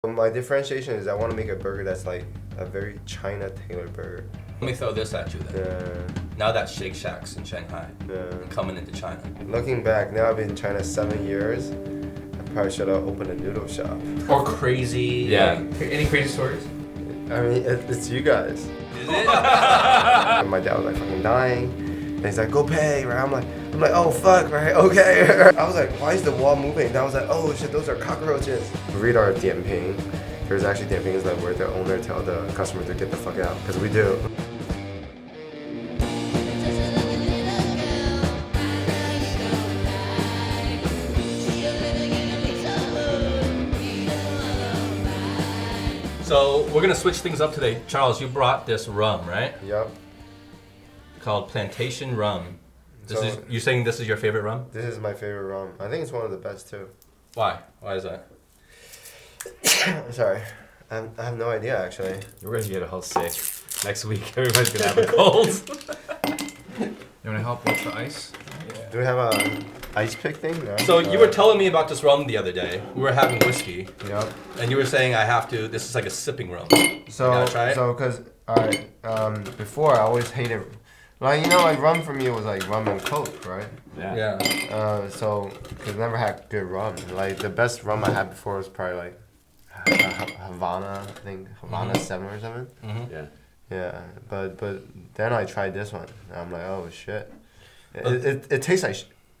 My differentiation is I want to make a burger that's like a very China-tailored burger. Let me throw this at you then. Now that Shake Shack's in Shanghai, coming into China. Looking back, now I've been in China 7 years. I probably should have opened a noodle shop. Or crazy. Yeah. Any crazy stories? I mean, it's you guys. Is it? And my dad was like fucking dying. And he's like, go pay, right? I'm like, oh fuck, right? Okay. I was like, why is the wall moving? And I was like, oh shit, those are cockroaches. Read our dianping. There's actually dianpings that where the owner tell the customer to get the fuck out, because we do. So we're gonna switch things up today. Charles, you brought this rum, right? Yep. Called Plantation Rum. So, You're saying this is your favorite rum? This is my favorite rum. I think it's one of the best too. Why? Why is that? Sorry. I have no idea actually. We're gonna get a whole sick. Next week, everybody's gonna have a cold. You wanna help with the ice? Yeah. Do we have a ice pick thing? No? So you were telling me about this rum the other day. We were having whiskey. Yep. And you were saying I have to. This is like a sipping rum. So You gotta try it? because before I always hated, like like rum for me was like rum and coke, right? Yeah. So cause I never had good rum. Like the best rum I had before was probably like Havana, I think Havana 7 or something. Mm-hmm. Yeah. Yeah, but then I tried this one. And I'm like, oh shit, it tastes like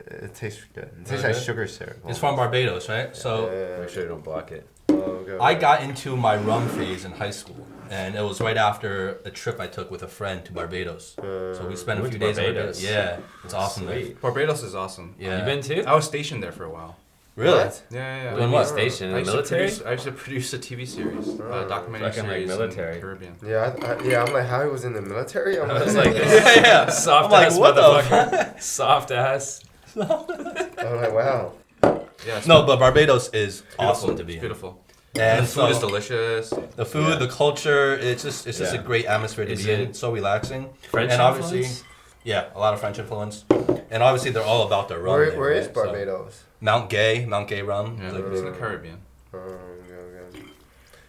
it tastes good. It tastes like sugar syrup. It's from Barbados, right? So Make sure you don't block it. Okay. I got into my rum phase in high school, and it was right after a trip I took with a friend to Barbados. So we spent a few days in Barbados. Yeah, it's awesome there. Sweet. Barbados is awesome. Yeah. You been too? I was stationed there for a while. Really? What? Yeah. Doing What what? station? In I the military? I used to produce a TV series, a documentary Fucking, like, series military. in the Caribbean. Yeah, I'm like, how he was in the military? I'm I was like, like, Yeah. soft I'm like, ass what the motherfucker. Soft ass. I'm like, wow. Yeah, it's No, but Barbados is beautiful. awesome to be It's in. beautiful. And the food is so delicious. the food, the culture, it's just a Yeah. great atmosphere to Is be in. it It's so relaxing. French and obviously, influence? yeah, a lot of French influence. And obviously, they're all about their rum. there, Where is right? So, Barbados? Mount Gay rum. Yeah, Like, it's in the Caribbean. Okay.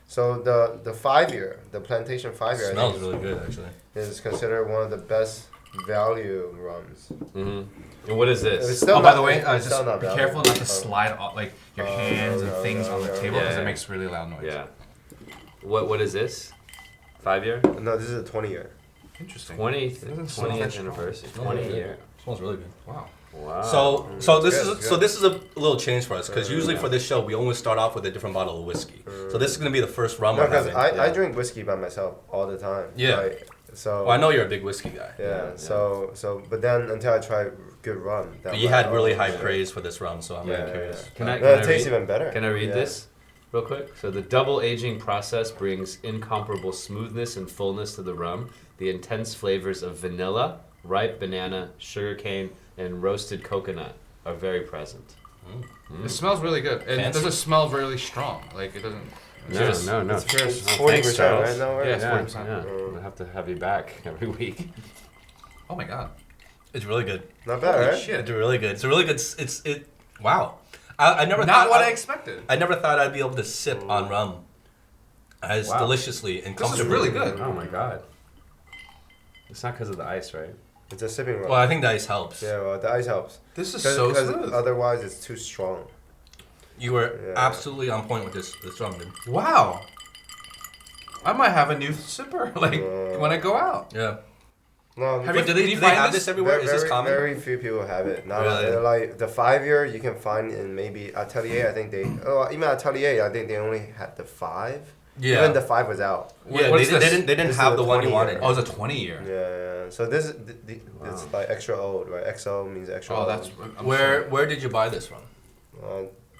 So the 5-year, the Plantation 5-year, I smells think really good actually. is considered one of the best value rums. Mm-hmm. And what is It's this? still Oh, by not- the way, it's still just not be value. careful not to Oh. slide all, like your hands and things on the table because yeah. it makes really loud noise. Yeah. What is this? 5-year? No, this is a 20-year. Interesting. 20th anniversary. 20-year. Smells really good. Wow. Wow. So this good, is good. this is a little change for us because usually for this show we always start off with a different bottle of whiskey. So this is gonna be the first rum No, we're because having. I drink whiskey by myself all the time. Yeah. Like, so. Well, I know you're a big whiskey guy. Yeah. So, but then until I tried good rum, that But you was had like, really oh, high shit. praise for this rum, so I'm really Yeah. curious. Can I No, it tastes read? even better. Can I read Yeah. this real quick? So the double aging process brings incomparable smoothness and fullness to the rum. The intense flavors of vanilla, ripe banana, sugarcane, and roasted coconut are very present. It smells really good. And it Fancy. doesn't smell really strong. Like, it doesn't... No, no. It's first Oh, 40%, thanks, Charles. right? No, Yeah, right? Yeah, 40%. yeah. I'll have you back every week. Oh my god. It's really good. Not bad, Holy right? shit. It's really good. It's a really good. Wow. I never Not thought what I expected. I never thought I'd be able to sip on rum as Wow. deliciously and This is comfortably. really good. Oh my god. It's not because of the ice, right? It's a sipping rum. Well, I think the ice helps. Yeah, well, the ice helps. This is so Because smooth. otherwise it's too strong. You were Yeah. absolutely on point with this rum, dude. Wow. I might have a new sipper, like, when I go out. Yeah. No, Have But you- do Can you they find have this? this everywhere? Is this very, common? very few people have it. Not Really? like the 5-year you can find in maybe Atelier. I think they. Oh, even Atelier, I think they only had the 5. Yeah. Even the 5 was out. Yeah, What is they this? didn't This is have a the one you 20-year. wanted. Oh, it's a 20-year. Yeah. So this is it's like extra old, right? XO means extra Oh, old. that's... I'm Where did you buy this from?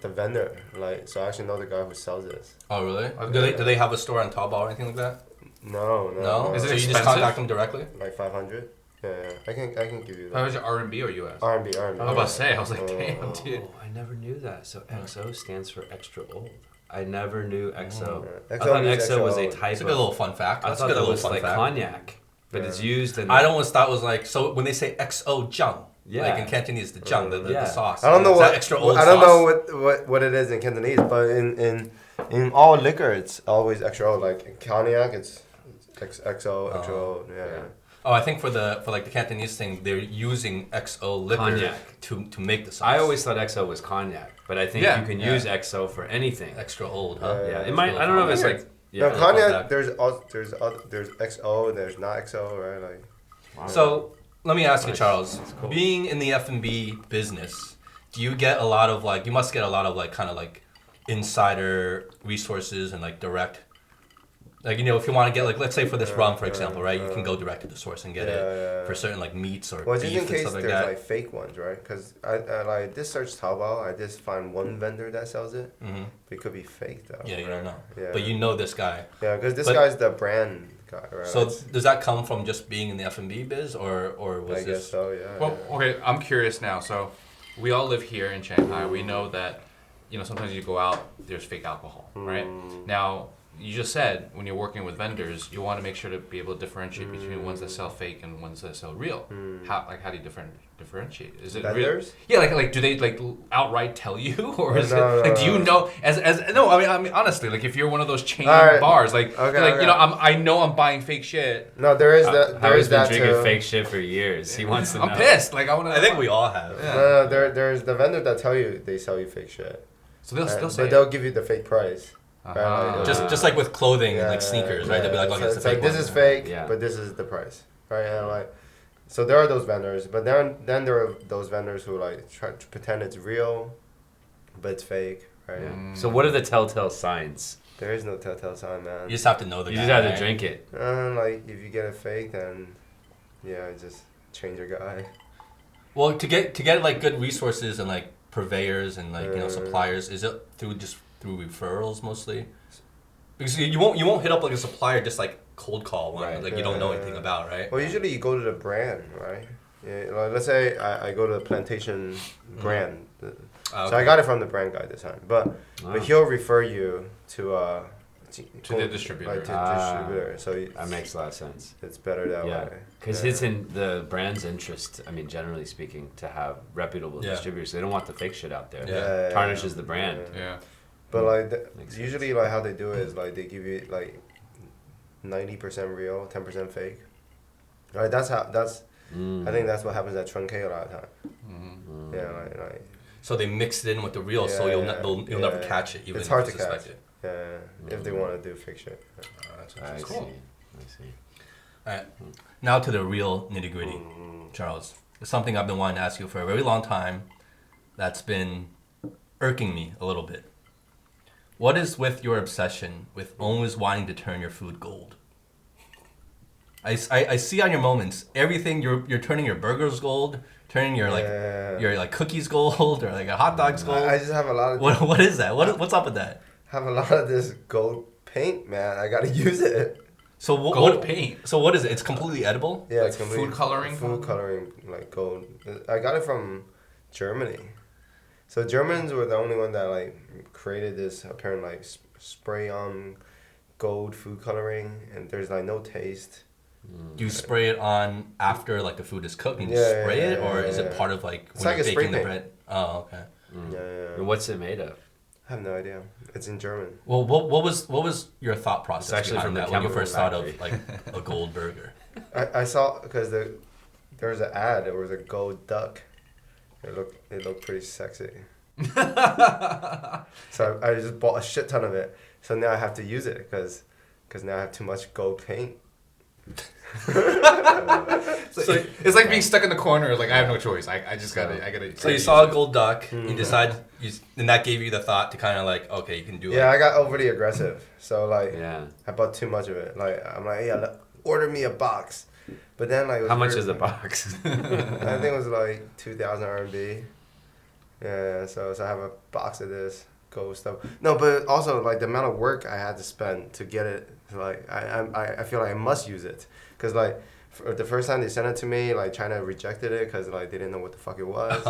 The vendor, like, so I actually know the guy who sells this. Oh, really? Okay. Do they have a store on Taobao or anything like that? No. No. Is it so you just expensive? contact them directly? Like 500. Yeah. I can give you How that. is it, R&B or US? R&B. I was about to say, I was like, damn, dude. Oh, I never knew that. So XO stands for extra old. I never knew XO. Yeah. I thought means XO was a old. type It's a of... good little fun fact. I That's thought a good that little was fun like fact. cognac, but it's used in... I always thought it was like, so when they say XO Jung, Yeah. like in Cantonese, the Jung, the Yeah. sauce. I don't know Is what that extra old I don't sauce? know what it is in Cantonese, but in In all liquor, it's always XO. Like in cognac, it's XO, XO. Yeah. Oh, I think for like the Cantonese thing, they're using XO liquor Cognac. to make the sauce. I always thought XO was cognac, but I think you can use XO for anything. extra old, huh? Yeah, it might. I don't know if it's like. No, cognac. There's XO. There's not XO, right? Like. Wow. So let me ask you, Charles. Cool. Being in the F&B business, do you get a lot of like? You must get a lot of like kind of like insider resources and like direct. Like, you know, if you want to get, like, let's say for this rum, for example, right? You can go direct to the source and get it for certain, like, meats or beef and stuff like that. There's, like, fake ones, right? Because I like, this search Taobao, I just find one vendor that sells it. Mm-hmm. But it could be fake, though. Yeah, you don't know. Yeah. But you know this guy. Yeah, because this guy's the brand guy, right? So does that come from just being in the F&B biz, or was I guess so, yeah. Well, okay, I'm curious now. So we all live here in Shanghai. We know that, you know, sometimes you go out, there's fake alcohol, right? Now, you just said when you're working with vendors, you want to make sure to be able to differentiate between ones that sell fake and ones that sell real. How do you differentiate? Is it vendors? Yeah, like do they like outright tell you, or is it like do you know as no? I mean honestly, like if you're one of those chain bars, like you know I know I'm buying fake shit. No, there is that. Harry's been drinking fake shit for years. He wants to know. I'm pissed. Like I think we all have. Yeah. No, there's the vendor that tell you they sell you fake shit. So they'll still say, but they'll give you the fake price. Right? Like, just like with clothing and like sneakers, right? They'll be like, "Oh, it's like this is fake, but this is the price, right?" And like, so there are those vendors, but then there are those vendors who like try to pretend it's real, but it's fake, right? So what are the telltale signs? There is no telltale sign, man. You just have to know the guy. You just have to drink it. Like if you get it fake, then just change your guy. Well, to get like good resources and like purveyors and like suppliers, is it through referrals mostly? Because you won't hit up like a supplier just like cold call one like you don't know anything about, right? Well, usually you go to the brand, right? Yeah, like let's say I go to the Plantation brand, so I got it from the brand guy this time, but he'll refer you to the distributor. Like, to the distributor. So that makes a lot of sense. It's better that way. Because it's in the brand's interest, I mean, generally speaking, to have reputable distributors. They don't want the fake shit out there. Tarnishes the brand. Yeah. But like usually like how they do it is like they give you like 90% real, 10% fake. Right? I think that's what happens at Truncay a lot of time. Mm-hmm. Yeah, like. So they mix it in with the real, so you'll never catch it. Even it's hard if to catch it. If they want to do fake shit. That's cool. I see. All right, now to the real nitty gritty, Charles. It's something I've been wanting to ask you for a very long time. That's been irking me a little bit. What is with your obsession with always wanting to turn your food gold? I see on your moments everything you're turning your burgers gold, turning your like cookies gold or like a hot dogs gold. I just have a lot of what is that? What's up with that? I have a lot of this gold paint, man. I gotta use it. So gold paint. So what is it? It's completely edible. Yeah, like it's completely food coloring. Food coloring, like gold. I got it from Germany. So Germans were the only one that like created this apparent like spray on gold food coloring, and there's like no taste. Do you spray it on after like the food is cooked and you spray it, or is it part of like it's when like you're baking the bread? Oh, okay. And what's it made of? I have no idea. It's in German. Well, what was your thought process actually behind from that when you first thought of like a gold burger? I saw because there was an ad. There was a gold duck. It looked pretty sexy. So I just bought a shit ton of it. So now I have to use it because now I have too much gold paint. So it's like being stuck in the corner. Like I have no choice. I just gotta. So you saw a gold duck. You decided, and that gave you the thought to kind of like, okay, you can do it. Yeah, I got overly aggressive. So like, I bought too much of it. Like I'm like, order me a box. But then like, how much is the box? I think it was like 2,000 RMB. Yeah, so I have a box of this gold stuff. No, but also like the amount of work I had to spend to get it. Like I feel like I must use it because like the first time they sent it to me, like China rejected it because like they didn't know what the fuck it was.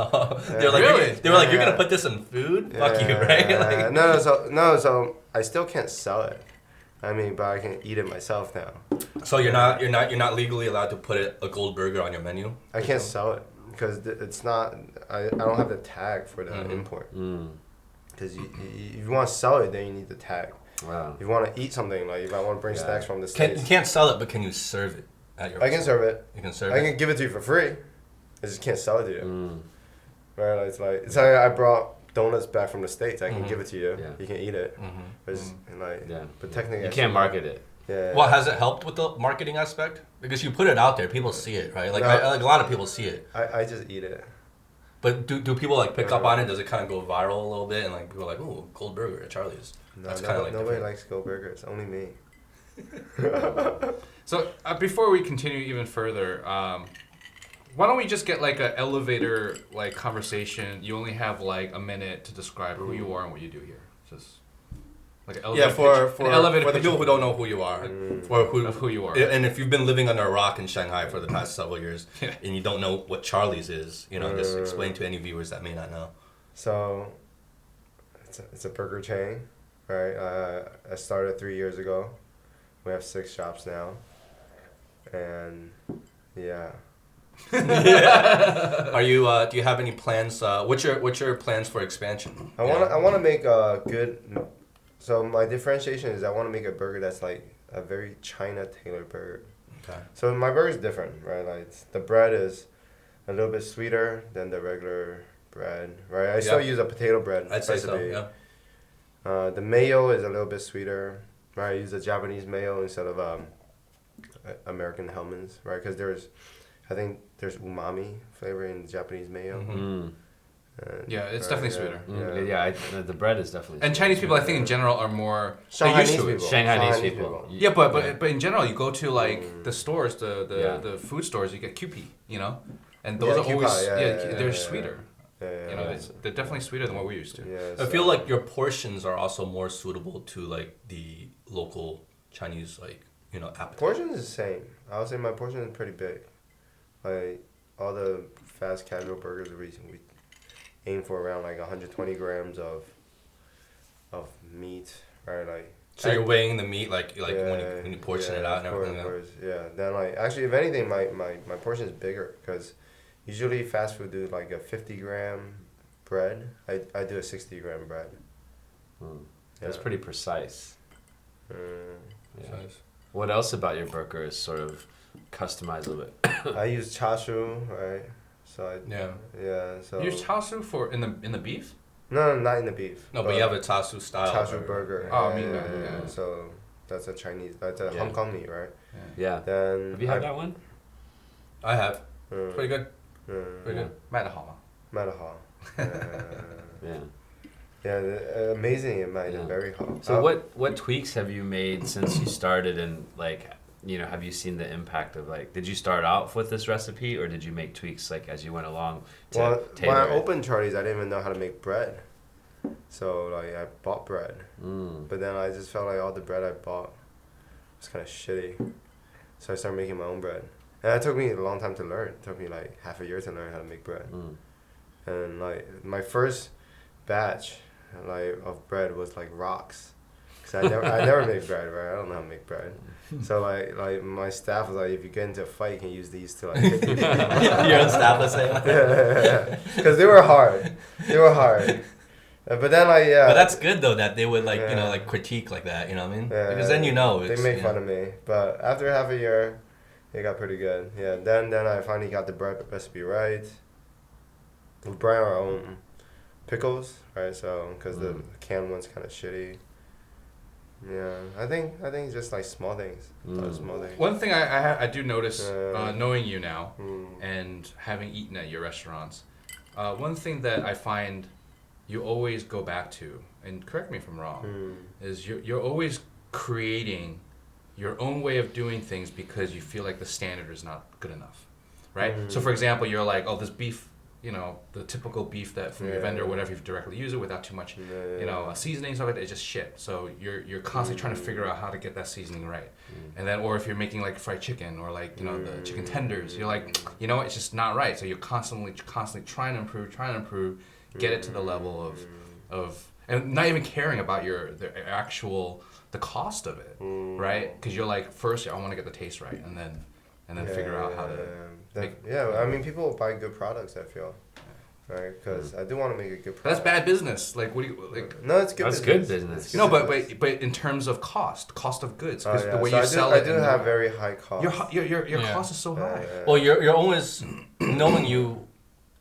They were like, you're gonna put this in food? Fuck you, right? Like, no. So I still can't sell it. I mean, but I can eat it myself now. So you're not legally allowed to put a gold burger on your menu? I can't sell it because it's not. I don't have the tag for the import. Because you want to sell it, then you need the tag. Wow. If you want to eat something, like if I want to bring snacks from the States. You can't sell it, but can you serve it at your I can serve it. You can serve I it? can give it to you for free. I just can't sell it to you. Right? It's like I brought donuts back from the States. I can give it to you. Yeah. You can eat it. But, but technically, you can't market it. Yeah. Well, has it helped with the marketing aspect? Because you put it out there, people see it, right? Like, like a lot of people see it. I just eat it. But do people like pick up on it? Does it kind of go viral a little bit? And like people are like, ooh, cold burger at Charlie's. No, That's kind of like nobody different. likes Go Burgers. Only me. So before we continue even further, why don't we just get like an elevator like conversation? You only have like a minute to describe who you are and what you do here. Just like an elevator Yeah, for pitch. An elevator the pitch people who don't know who you are, or of who you are. and if you've been living under a rock in Shanghai for the past several years, Yeah. and you don't know what Charlie's is, just explain to any viewers that may not know. So, it's a burger chain, right? I started 3 years ago. We have 6 shops now, and yeah. Are you? Do you have any plans? What's your plans for expansion? I want to make a good. So my differentiation is I want to make a burger that's like a very China tailored burger. Okay. So my burger is different, right? Like the bread is a little bit sweeter than the regular bread, right? I still use a potato bread I'd say recipe. so. Yeah. The mayo is a little bit sweeter, right? I use a Japanese mayo instead of American Hellmann's, right? Because I think there's umami flavor in Japanese mayo. Yeah, it's definitely sweeter. The bread is definitely. And Chinese people, I think in general, are more Shanghainese used to it. people. Shanghainese people. Yeah, but in general, you go to like the stores, the food stores, you get Kewpie, and those are always they're sweeter. Yeah. They're definitely sweeter than what we're used to. Yeah, I feel like your portions are also more suitable to like the local Chinese appetite. Portion is the same. I would say my portion is pretty big. Like all the fast casual burgers we aim for around like 120 grams of meat, right? Like So you're weighing the meat when you portion it out and everything. Of course, yeah. Then like actually, if anything, my portion is bigger because usually fast food do like a 50-gram bread. I do a 60-gram bread. That's pretty precise. Yeah. Nice. What else about your burger is sort of customized a little bit? I use char siu, right? So So You use char siu in the beef? No, not in the beef. No, but you have a char siu style. char siu burger. Oh, I mean, yeah. So that's a Chinese. That's a Hong Kong meat, right? Yeah. Then Have you had that one? I have. Pretty good. Pretty good. 卖得好吗？卖得好。 Yeah. Yeah, amazing it might Yeah. very hot. So what tweaks have you made since you started, and like have you seen the impact of did you start out with this recipe or did you make tweaks as you went along to when tailor I it? opened Charlie's, I didn't even know how to make bread. So like I bought bread, but then I just felt like all the bread I bought was kind of shitty. So I started making my own bread, and it took me a long time to learn. It took me like half a year to learn how to make bread. And like my first batch of bread was like rocks. Cause I never make bread, right? I don't know how to make bread. So like my staff was like, if you get into a fight, you can use these to hit people. Your own staff was saying that. Yeah. Cause they were hard. But then But that's good though that they would critique like that. You know what I mean? Because then they make fun of me. But after half a year, it got pretty good. Yeah. Then I finally got the bread recipe right. We brought our own pickles, right? So, because the canned one's kind of shitty. Yeah, I think it's just like small things. Small things. One thing I do notice, knowing you now and having eaten at your restaurants, one thing that I find you always go back to, and correct me if I'm wrong, is you're always creating your own way of doing things because you feel like the standard is not good enough, right? So for example, you're like, oh, this beef, the typical beef that from your vendor or whatever, you directly use it without too much, seasoning, stuff like that, it's just shit. So you're constantly trying to figure out how to get that seasoning right. And then, or if you're making like fried chicken or like, the chicken tenders, you're like, it's just not right. So you're constantly trying to improve, get it to the level of and not even caring about the cost of it, right? Because you're like, first I want to get the taste right, and then figure out how to. I mean, people buy good products, I feel. right? Because I do want to make a good But that's product. bad business. Like, what do you like? No, it's good. That's business. good business. It's No, good but business. but in terms of cost of goods, because Oh, the way so you sell it, I do and have very high costs. your Yeah. cost is so high. Well, you're always knowing you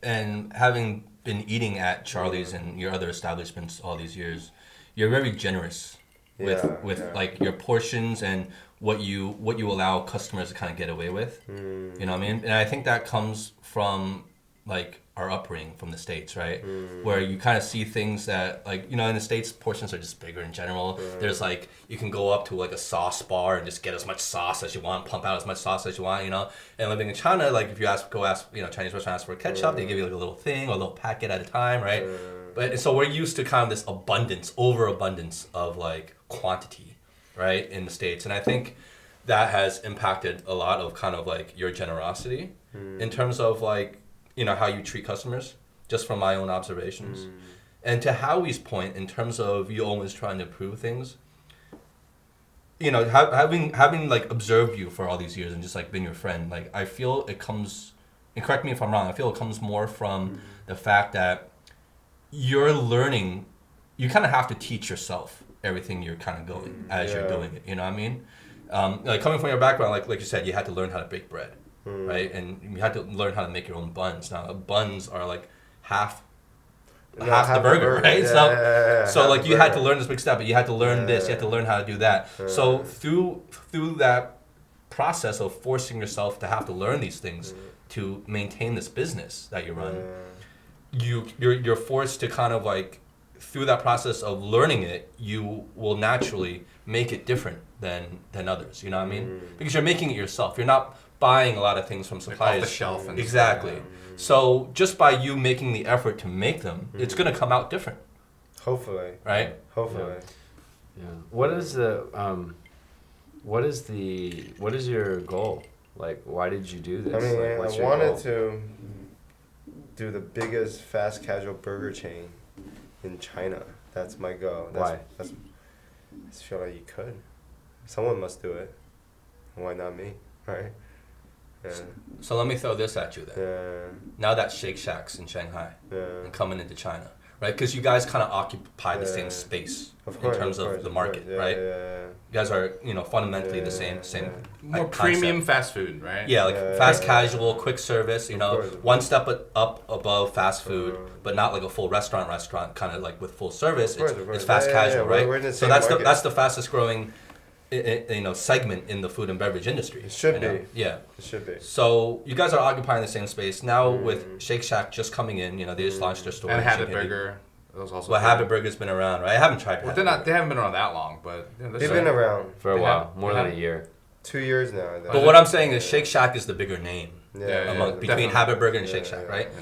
and having been eating at Charlie's and your other establishments all these years. You're very generous with like your portions and what you allow customers to kind of get away with. You know what I mean? And I think that comes from like our upbringing from the States, right? Where you kind of see things that like, you know, in the States portions are just bigger in general. There's like, you can go up to like a sauce bar and just get as much sauce as you want, pump out as much sauce as you want, you know? And living in China, like if you ask, you know, Chinese restaurant ask for ketchup, they give you like a little thing or a little packet at a time, right? But so we're used to kind of this overabundance of like quantity, right? In the States. And I think that has impacted a lot of kind of like your generosity in terms of like, you know, how you treat customers, just from my own observations. And to Howie's point, in terms of you always trying to improve things, you know, having like observed you for all these years and just like been your friend, like I feel it comes, and correct me if I'm wrong, I feel it comes more from the fact that you're learning, you kind of have to teach yourself everything you're kind of going as you're doing it, you know what I mean? Like coming from your background, like you said, you had to learn how to bake bread. Right, and you had to learn how to make your own buns. Now, buns are like half the burger, right? So like you had to learn this big step, but you had to learn this. You had to learn how to do that. So through that process of forcing yourself to have to learn these things to maintain this business that you run, you're forced to kind of like through that process of learning it, you will naturally make it different than others. You know what I mean? Because you're making it yourself. You're not buying a lot of things from suppliers. Like off the shelf and exactly. stuff, So just by you making the effort to make them, it's going to come out different, Hopefully. right? Hopefully. Yeah. What is your goal? Like, why did you do this? I mean, like, what's I your wanted goal? to do the biggest fast casual burger chain in China. That's my goal. Why? I just feel like you could. Someone must do it. Why not me? Right? Yeah. So let me throw this at you then. Yeah. Now that Shake Shack's in Shanghai Yeah. and coming into China, right? Because you guys kind of occupy the same space Of course, in terms of course, the market, course. right? Yeah. You guys are, you know, fundamentally the same more like, premium concept. fast food, right? Yeah, like Yeah, fast yeah, casual, quick service, you know, course. one step up above fast food, but not like a full restaurant, kind of like with full service. Of course, It's, of course. it's fast Yeah, yeah, casual, yeah. right? We're in the So same that's market. that's the fastest growing, you know, segment in the food and beverage industry. It should you know? be. Yeah. It should be. So you guys are occupying the same space now with Shake Shack just coming in. You know, they just launched their store. And in Habit Shanghai. Burger. Those also. Well, Habit Burger's been around, right? I haven't tried. Well, Habit they're not. Burger. They haven't been around that long, but yeah, They've been around For a They while, have- more they than a have- year. 2 years now. I think. But what I'm saying is Shake Shack is the bigger name Yeah, between definitely. Habit Burger and Yeah, Shake Shack, yeah, right? yeah.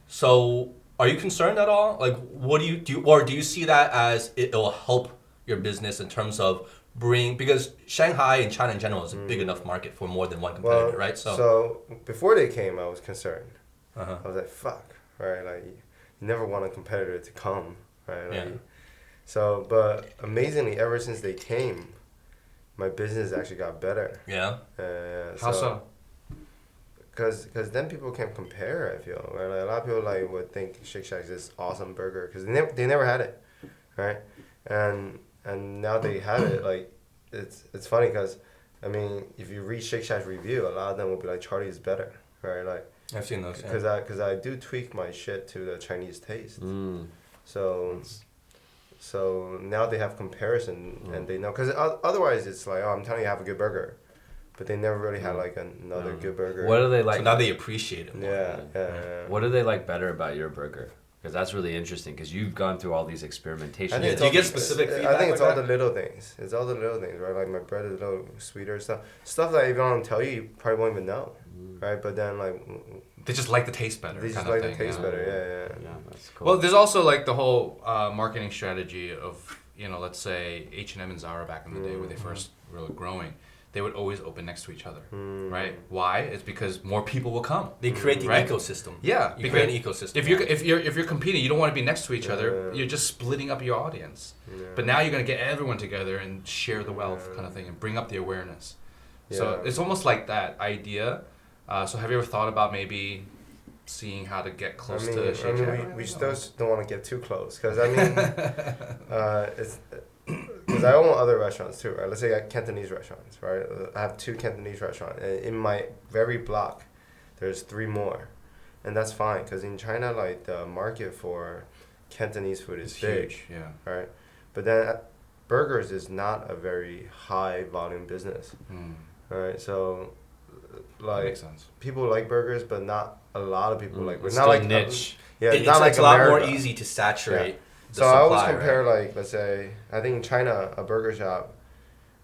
So, are you concerned at all? Like, what do you or do you see that as it will help your business in terms of because Shanghai and China in general is a big enough market for more than one competitor, right? So before they came, I was concerned. Uh-huh. I was like, fuck, right? Like, you never want a competitor to come, right? Like, Yeah. So, but amazingly, ever since they came, my business actually got better. Yeah. How so? Cause then people can compare. I feel right. Like, a lot of people like would think Shake Shack is this awesome burger because they never had it, right? And now they have it. Like, it's funny because, I mean, if you read Shake Shack's review, a lot of them will be like Charlie is better, right? Like, I've seen those. Yeah. because I do tweak my shit to the Chinese taste. So now they have comparison and they know because otherwise it's like, oh, I'm telling you, I have a good burger, but they never really had like another good burger. What do they like? So now they appreciate it more. Yeah. What do they like better about your burger? Because that's really interesting. Because you've gone through all these experimentations. I think it's Do you all get the- specific I feedback think it's like all that? the little things. It's all the little things, right? Like my bread is a little sweeter stuff that if I don't tell you, you probably won't even know, right? But then like They just like the taste better. they just kind like of the thing, taste yeah. better. Yeah. Yeah, that's cool. Well, there's also like the whole marketing strategy of, you know, let's say H&M and Zara back in the day when they first were growing. They would always open next to each other, right? Why? It's because more people will come. They create the Right? ecosystem. Yeah, You create an ecosystem. If you're competing, you don't want to be next to each other. You're just splitting up your audience. But now you're gonna get everyone together and share the wealth, kind of thing, and bring up the awareness. So Yeah. it's almost like that idea. So have you ever thought about maybe seeing how to get close I to mean, Shake Shack? we still don't want to get too close because I mean, it's because I own other restaurants too, right? Let's say Cantonese restaurants, right? I have 2 Cantonese restaurants, and in my very block, there's 3 more, and that's fine because in China, like the market for Cantonese food is big, Huge, yeah. right? But then burgers is not a very high volume business, right? So That like makes sense. people like burgers, but not a lot of people like burgers. It's Not still like niche. Yeah, It's, not like it's a lot more America. easy to saturate. The So I always supply, compare right? like, let's say, I think in China a burger shop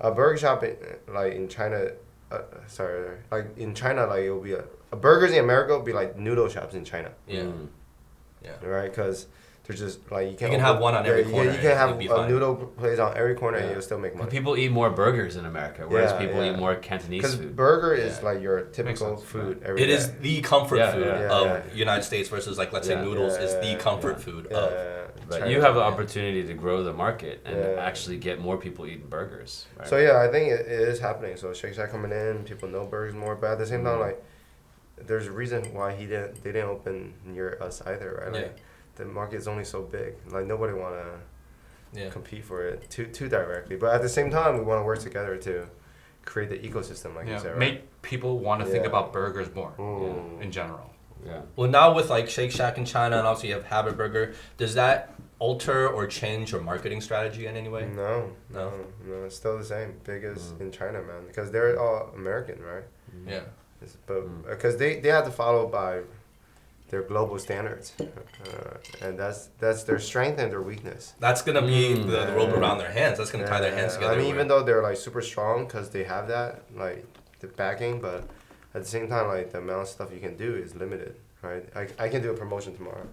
like in China, like in China like it'll be a burgers in America will be like noodle shops in China, Yeah. right? Because they're just like you can have one on every corner You can and have it'd be a fine. noodle place on every corner and Yeah. you'll still make money. People eat more burgers in America, whereas Yeah, people yeah. eat more Cantonese Because food. burger is Yeah. like your typical sense, food every day. It is the comfort Yeah, food yeah. of Yeah. United States versus like let's say Yeah. noodles is the comfort yeah. food Yeah, of. But China. you have the opportunity to grow the market and Yeah. actually get more people eating burgers. Right? So yeah, I think it is happening. So Shake Shack coming in, people know burgers more, but at the same time, like, there's a reason why they didn't open near us either, right? Like, Yeah. the market is only so big. Like nobody wanna Yeah. compete for it too directly, but at the same time, we want to work together to create the ecosystem, like you Yeah, said, right? make people want to think Yeah. about burgers more Mm. in general. Yeah. Well, now with like Shake Shack in China and also you have Habit Burger, does that alter or change your marketing strategy in any way? No, it's still the same. Big as in China, man, because they're all American, right? Yeah. But because they have to follow by their global standards, and that's their strength and their weakness. That's gonna be the rope around their hands. That's gonna tie their hands together. I mean, where- even though they're like super strong because they have that like the backing, but at the same time, like the amount of stuff you can do is limited, right? I can do a promotion tomorrow.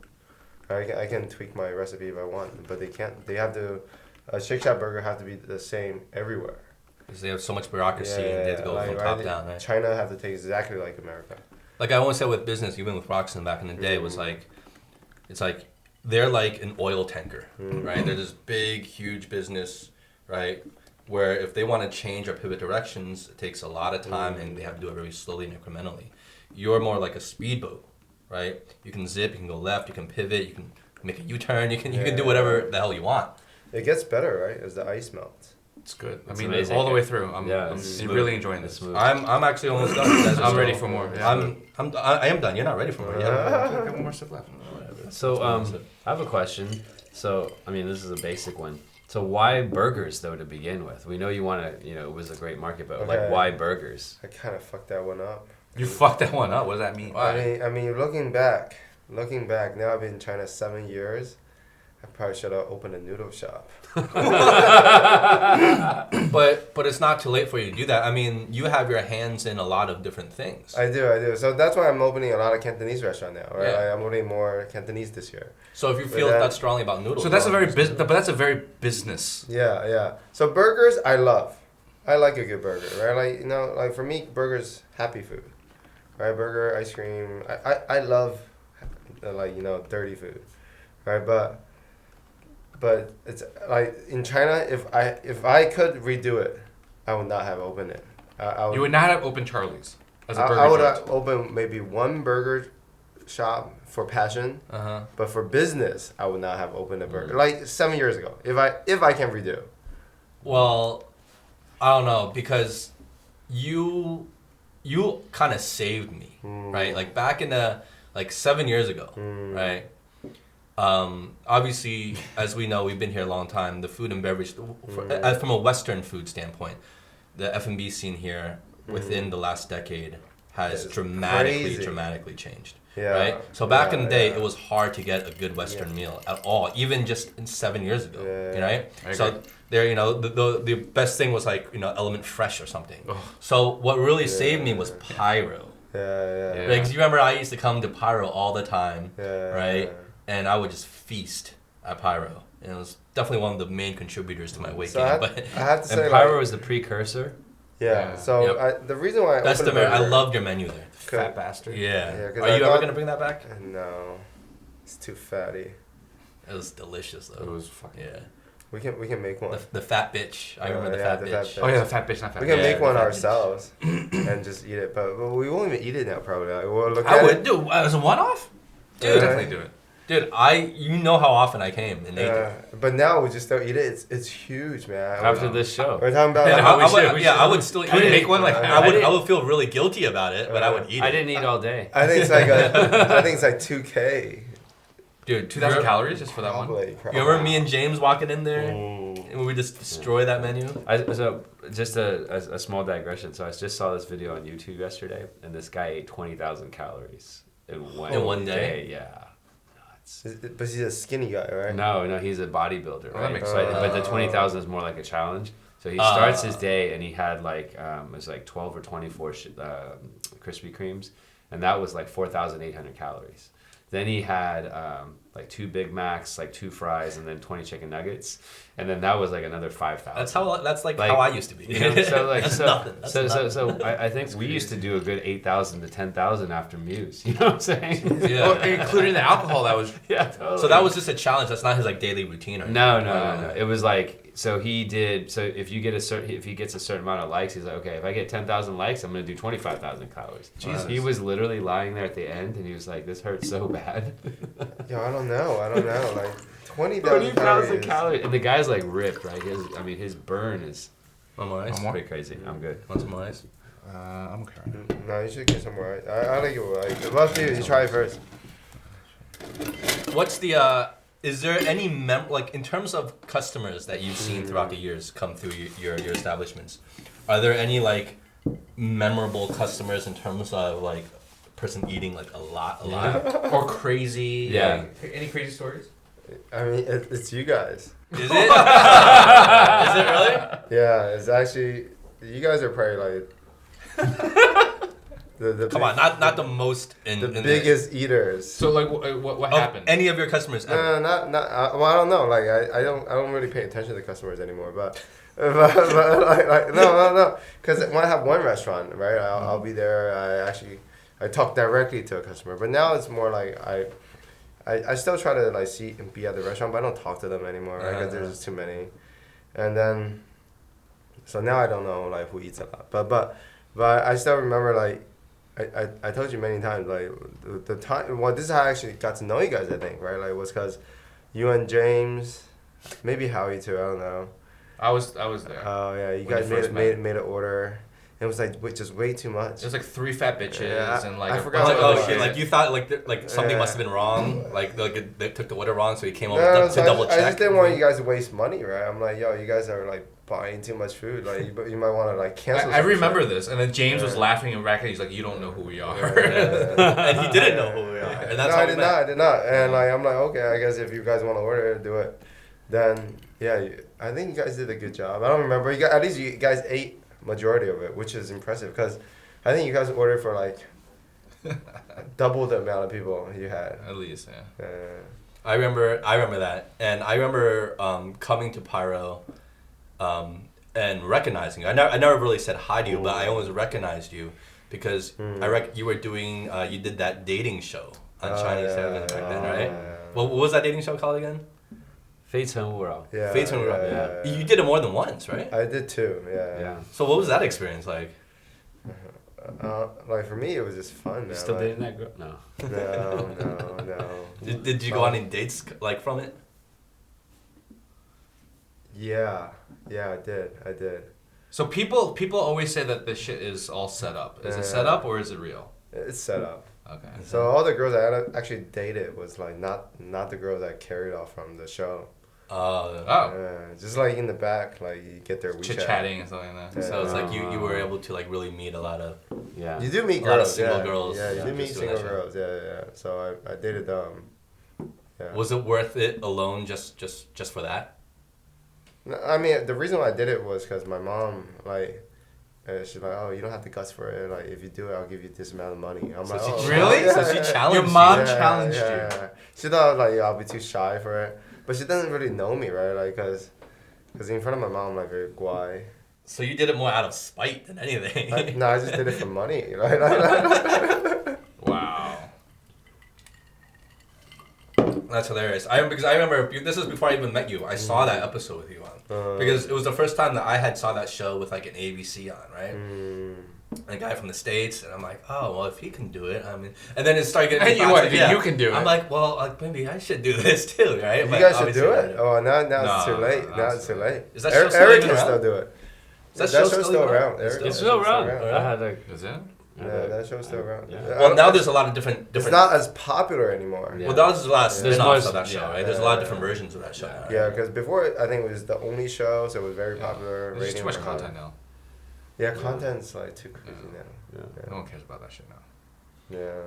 I can tweak my recipe if I want, but they can't. They have to. A Shake Shack burger have to be the same everywhere. because they have so much bureaucracy and they have to go from top down, right? China have to take exactly like America. Like I always said with business, even with Roxanne back in the day, was like, it's like they're like an oil tanker, right? They're this big, huge business, right? Where if they want to change or pivot directions, it takes a lot of time and they have to do it very slowly and incrementally. You're more like a speedboat, right? You can zip, you can go left, you can pivot, you can make a U-turn, you can do whatever the hell you want. It gets better, right, as the ice melts. It's good. It's I mean, amazing. all the way through. I'm it's really enjoying this. smooth. I'm actually almost done. You guys are I'm still- ready for more. Yeah. I am done. You're not ready for more. Yeah. I got one more sip left. So I have a question. So I mean, this is a basic one. So why burgers though to begin with? We know you want to, it was a great market, but like Okay. why burgers? I kind of fucked that one up. You fucked that one up. What does that mean? I mean, looking back, now I've been in China 7 years. I probably should have opened a noodle shop. But it's not too late for you to do that. I mean, you have your hands in a lot of different things. I do. So that's why I'm opening a lot of Cantonese restaurants now. Right? Yeah. I'm opening more Cantonese this year. So if you feel that- that strongly about noodles, So that's a well, very but that's a very business. Yeah. So burgers, I love. I like a good burger, right? Like like for me, burgers happy food, right? Burger, ice cream. I love, dirty food, right? But it's like in China, if I could redo it, I would not have opened it. I You would not have opened Charlie's as a burger I would joint. have opened maybe one burger shop for passion, Uh-huh. but for business, I would not have opened a burger. Like 7 years ago, if I can redo. Well, I don't know because you kind of saved me, right? Like back in the 7 years ago, right? Obviously, as we know, we've been here a long time. The food and beverage, from a Western food standpoint, the F&B scene here within the last decade has It's dramatically crazy. changed. Yeah. Right. So back in the day, yeah. it was hard to get a good Western meal at all, even just 7 years ago. Yeah. Right. I So agree. there, the best thing was like Element Fresh or something. So what really saved me was Pyro. Yeah. Yeah. Like, 'cause you remember I used to come to Pyro all the time, Yeah. right? And I would just feast at Pyro. And it was definitely one of the main contributors to my weight So gain. I But have to say, And Pyro like, is the precursor. yeah. So Yep. the reason why I best opened a American. I burger- loved your menu there. Fat bastard. Yeah. Yeah, 'cause Are I you ever thought- gonna bring that back? No, it's too fatty. It was delicious It though. was fucking. Yeah. We can make one. The fat bitch. I remember the yeah, fat the bitch. fat bitch. Oh yeah, the fat bitch, not fat. We can Yeah, make the one fat bitch. ourselves and just eat it, but we won't even eat it now. Probably. Like, we'll look I at would it. do as a one-off. Dude, Dude, definitely do it. dude, you know how often I came and ate it. But now we just don't eat it. It's huge, man. After this show. We're talking about. And like, I would still eat Can we it. make one like I would feel really guilty about it, but I would eat it. I didn't eat all day. I think it's like I think it's like 2K. Dude, 2,000 calories just for that one. Probably. You remember me and James walking in there and we would just destroy that menu? So just a small digression. So I just saw this video on YouTube yesterday, and this guy ate 20,000 calories in one day? Yeah. Nuts. But he's a skinny guy, right? No, he's a bodybuilder. that Right? makes But the 20,000 is more like a challenge. So he starts his day, and he had like it was like 12 or 24 Krispy Kremes, and that was like 4,800 calories. Then he had like 2 Big Macs, like 2 fries, and then 20 chicken nuggets, and then that was like another 5,000. That's like how I used to be. You know, so like That's so, nothing. That's nothing. so I think we used to do a good 8,000 to 10,000 after Muse. You know what I'm saying? Yeah. Well, including the alcohol, that was. Yeah, totally. So that was just a challenge. That's not his like daily routine or anything. No. It was like so he did. So if he gets a certain amount of likes, he's like, okay, if I get 10,000 likes, I'm gonna do 25,000 calories. Jesus. He was literally lying there at the end, and he was like, this hurts so bad. Yo, I don't know. Like 20,000 calories. And the guy's like ripped, right? His burn is One more ice. One more? pretty crazy. I'm good. Want some more ice? I'm okay right now. No, you should get some more. I like it. Like, love you. You try it first. What's the is there any like in terms of customers that you've seen throughout the years come through your establishments? Are there any like memorable customers in terms of like person eating like a lot? Or crazy. Yeah. Like, any crazy stories? I mean, it's you guys. Is it? Is it really? Yeah, it's actually you guys are probably like the Come on, not the most the biggest eaters. So like, what of happened? any of your customers ever. No, not. Well, I don't know. Like, I don't really pay attention to customers anymore. But like no. Because when I have one restaurant, right, I'll be there. I talk directly to a customer. But now it's more like I still try to like see and be at the restaurant, but I don't talk to them anymore, right? Because there's just too many. And then, so now I don't know like who eats a lot. But I still remember like. I told you many times, like, the time, well, this is how I actually got to know you guys, I think, right? Like, it was because you and James, maybe Howie too, I don't know. I was there. Oh, yeah, you When guys you first made an order. It was, like, just way too much. It was like 3 fat bitches Yeah, and like I a forgot bunch Like, of oh other shit! Like you thought like something Yeah. must have been wrong. Like they took the order wrong, so he came over No, to so double I check. just didn't want you guys to waste money, right? I'm like, yo, you guys are, like, buying too much food. Like, you might want to, like, cancel I some remember shit. this, and then James was Yeah. laughing and racking. He's like, "You don't know who we are." And he didn't know who we are, and that's no, how I we did met. not. I did not. And like, I'm like, okay, I guess if you guys want to order it, do it. Then, yeah, I think you guys did a good job. I don't remember. At least you guys ate majority of it, which is impressive because I think you guys ordered for like double the amount of people you had. At least, yeah. I remember that, and I remember coming to Pyro, and recognizing you. I never really said hi to you, but I always recognized you because you were doing you did that dating show on Chinese television back then, right? What was that dating show called again? 非诚勿扰. Yeah. Fates and yeah. You did it more than once, right? I did too. Yeah. Yeah. So what was that experience like? Like for me, it was just fun. You Man. still like, dating that girl? No. No. Did you go on any dates like from it? Yeah, I did. So people always say that this shit is all set up. Is it set up or is it real? It's set up. Okay. So all the girls I actually dated was like not the girls I carried off from the show. Oh. Yeah, just like in the back, like you get their WeChat. Chit chatting and something like that. So it's like you were able to like really meet a lot of. Yeah. You do meet A lot of girls, single yeah. girls, Yeah, you yeah, do meet just doing single that girls. Yeah. So I dated them. Yeah. Was it worth it alone just for that? No, I mean, the reason why I did it was because my mom, like, she's like, oh, you don't have the guts for it. Like, if you do it, I'll give you this amount of money. I'm So like, she- oh, Really? yeah, So she yeah. challenged Your you. mom challenged you. Yeah. She thought, like, I'll be too shy for it. But she doesn't really know me, right? Like, because in front of my mom, I'm, like, very guai. So you did it more out of spite than anything. No, I just did it for money. Like, Wow. That's hilarious. Because I remember this is before I even met you. I saw that episode with you on because it was the first time that I had saw that show with like an ABC on, right? A guy from the States, and I'm like, oh well, if he can do it, I mean, and then it started getting. And you what? You can do it. I'm like, well, like maybe I should do this too, right? You guys should do it. Oh, now it's too late. Now it's too late. Is that show still Eric even can around? still do it. That show's still still around? around. It's still around. around. I had a. Is it? Yeah, that show's still around. Yeah. Well, now there's a lot of different. It's not as popular anymore. Yeah. Well, there's a lot of There's spin-offs more- of that show, yeah. right? There's a lot of different versions of that show. Yeah. Right? Yeah, because before I think it was the only show, so it was very popular. There's just too much rating was high. content now. Yeah, content's like too crazy Yeah. now. No one cares about that shit now. Yeah.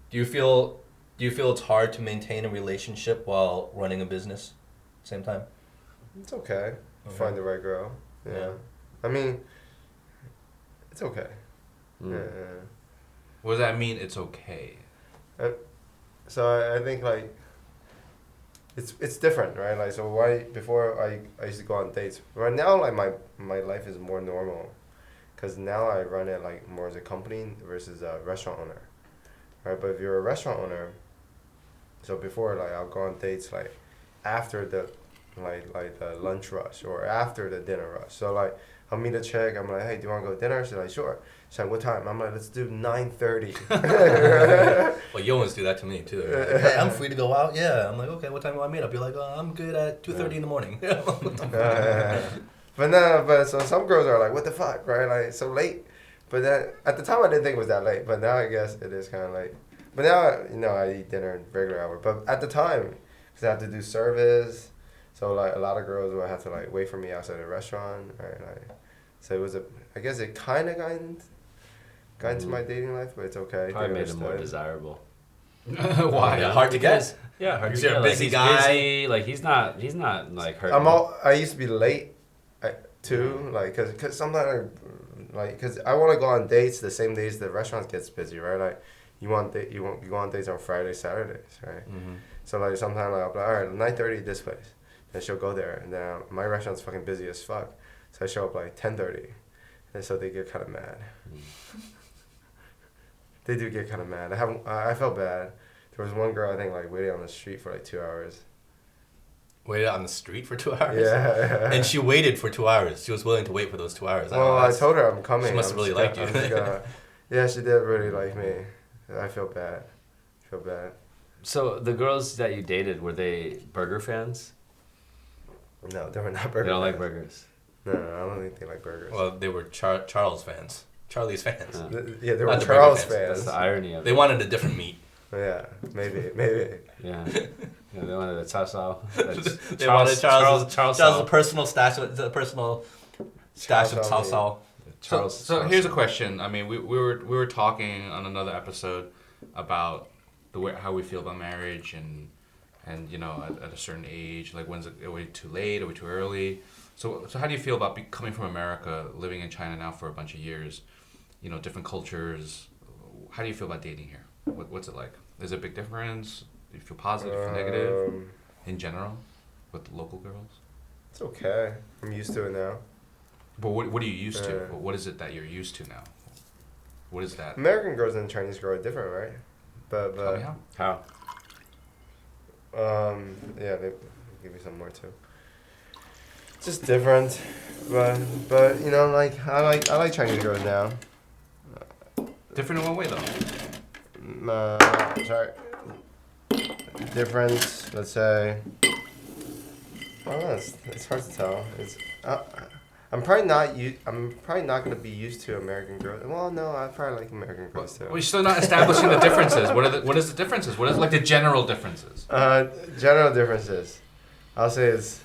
Do you feel it's hard to maintain a relationship while running a business, same time? It's okay. Okay. Find the right girl. Yeah. I mean, it's okay. Yeah. What does that mean? It's okay. So I think like it's different, right? Like so why before I used to go on dates. Right now like my life is more normal, because now I run it like more as a company versus a restaurant owner, right? But if you're a restaurant owner, so before like I'll go on dates like after the like the lunch rush or after the dinner rush. So like I'll meet a chick. I'm like, hey, do you want to go to dinner? She's like, sure. She's like, what time? I'm like, let's do 9:30. Well, you always do that to me too. Like, hey, I'm free to go out. Yeah. I'm like, okay, what time do I meet up? You're like, oh, I'm good at 2:30 in the morning. But so some girls are like, what the fuck, right? Like so late. But then at the time I didn't think it was that late. But now I guess it is kind of late. But now I eat dinner in regular hour. But at the time, because I have to do service, so like a lot of girls would have to like wait for me outside the restaurant, right? Like, so it was I guess it kind of got into my dating life, but it's okay. Probably They made him more understood. desirable. Why? Yeah, hard to get. Yeah, hard Because to you're a get. busy He's guy. busy. Like he's not like hurting. I used to be late, too, like cause sometimes cause I want to go on dates the same days the restaurant gets busy, right? Like you go on dates on Fridays, Saturdays, right? Mm-hmm. So like sometimes like I'll be like, all right, 9:30 this place, then she'll go there, and then my restaurant's fucking busy as fuck, so I show up like 10:30, and so they get kind of mad. They do get kind of mad. I felt bad. There was one girl I think like waiting on the street for like 2 hours. Waited on the street for 2 hours? Yeah. And she waited for 2 hours. She was willing to wait for those 2 hours. Well, I told her I'm coming. She must have really liked you. Yeah, she did really like me. I feel bad. So the girls that you dated, were they burger fans? No, they were not burgers. They don't like burgers. No, I don't think they like burgers. Well, they were Charles fans. Charlie's fans. Yeah, they were Not the Charles burger fans. That's fans. the irony of They it. wanted a different meat. Yeah, maybe. Yeah. Yeah, they wanted a Cao Cao. They wanted Charles' Cao. personal stash of Cao Cao. So here's a question. I mean, we were talking on another episode about how we feel about marriage and you know at a certain age, like when's it, are we too late, are we too early? So how do you feel about coming from America, living in China now for a bunch of years, you know, different cultures? How do you feel about dating here? What's it like? Is it a big difference? Do you feel positive, feel negative in general with local girls? It's okay. I'm used to it now. But what are you used to? What is it that you're used to now? What is that? American girls and Chinese girls are different, right? Tell But me how. How? yeah, they give me some more too. Just different, but you know, like I like Chinese girls now. Different in what way though? Sorry. Different, let's say. I don't know, it's hard to tell. I'm probably not gonna be used to American girls. Well, no, I probably like American girls too. We're still not establishing the differences. What is the differences? What is like the general differences? General differences. I'll say it's.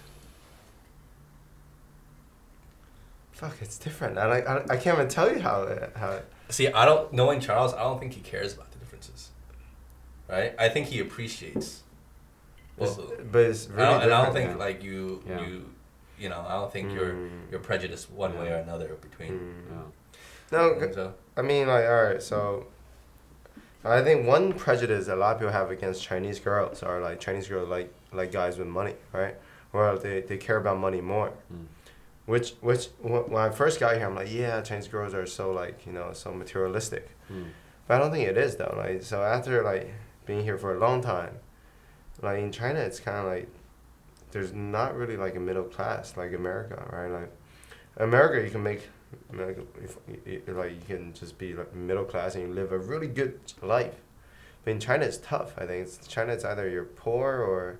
Fuck, it's different. I can't even tell you how it. See, knowing Charles, I don't think he cares about the differences. Right? I think he appreciates. But it's really different. And I don't think Yeah. like you know, I don't think you're prejudiced one way or another between. No, So, I mean, like, all right, so I think one prejudice a lot of people have against Chinese girls are like Chinese girls like guys with money, right? Or they care about money more. Which when I first got here, I'm like, yeah, Chinese girls are so like, you know, so materialistic. But I don't think it is though. Like, so after like being here for a long time, like in China, it's kind of like there's not really like a middle class like America, right? Like America, you can make like, like you can just be like middle class and you live a really good life. But in China, it's tough. I think China, it's either you're poor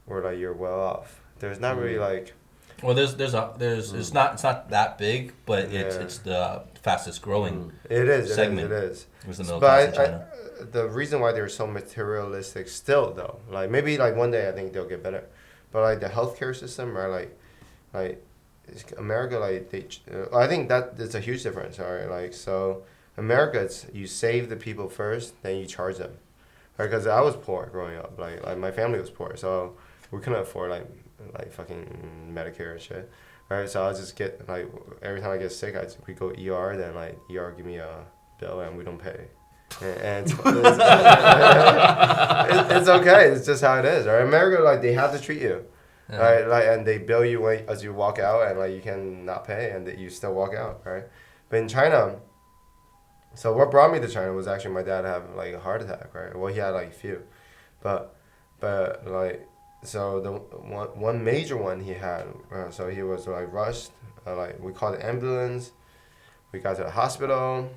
or like you're well off. There's not really like. Well, it's not that big, but it's the fastest growing. It is segment. It is. It was the middle class in China. The reason why they're so materialistic still though, like maybe like one day I think they'll get better, but like the healthcare system, right? Like America, like I think that it's a huge difference, all right? Like so, America, it's you save the people first, then you charge them, right? Because I was poor growing up, like my family was poor, so we couldn't afford like fucking Medicare and shit, right? So I just get like every time I get sick, we go ER, then like ER give me a bill and we don't pay. And it's okay. It's just how it is, right? America, like they have to treat you, right? Like, and they bill you as you walk out, and like you can not pay, and you still walk out, right? But in China, so what brought me to China was actually my dad having like a heart attack, right? Well, he had like a few, but like so the one major one he had, so he was like rushed, like we called the ambulance, we got to the hospital,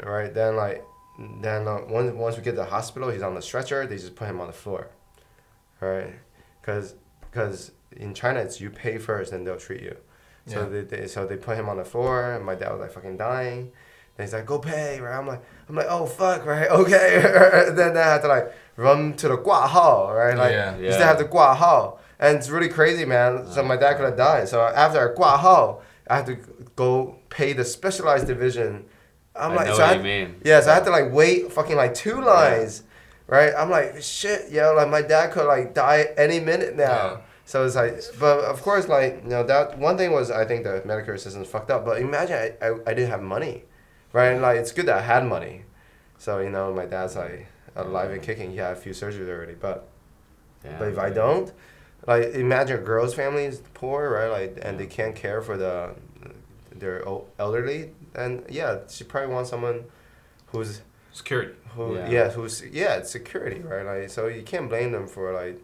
right? Then once we get to the hospital, he's on the stretcher. They just put him on the floor, right? Because in China, it's you pay first, and they'll treat you. So they put him on the floor, and my dad was like fucking dying. And he's like, go pay, right? I'm like, oh fuck, right? Okay. Then I had to like run to the 挂号, right? Like you still have to 挂号, and it's really crazy, man. So my dad could have died. So after I 挂号, I had to go pay the specialized division. I'm like, I know what you mean. Yeah, so I had to like wait fucking like 2 lines, right? I'm like, shit, yo, like my dad could like die any minute now. Yeah. So it's like, but of course, like, you know, that one thing was I think the Medicare system's fucked up. But imagine I didn't have money, right? And like it's good that I had money. So, you know, my dad's like alive and kicking. He had a few surgeries already, but if I don't, like imagine a girl's family is poor, right? Like, and they can't care for their elderly. And she probably wants someone who's Security. It's security, right? Like, so you can't blame them for like,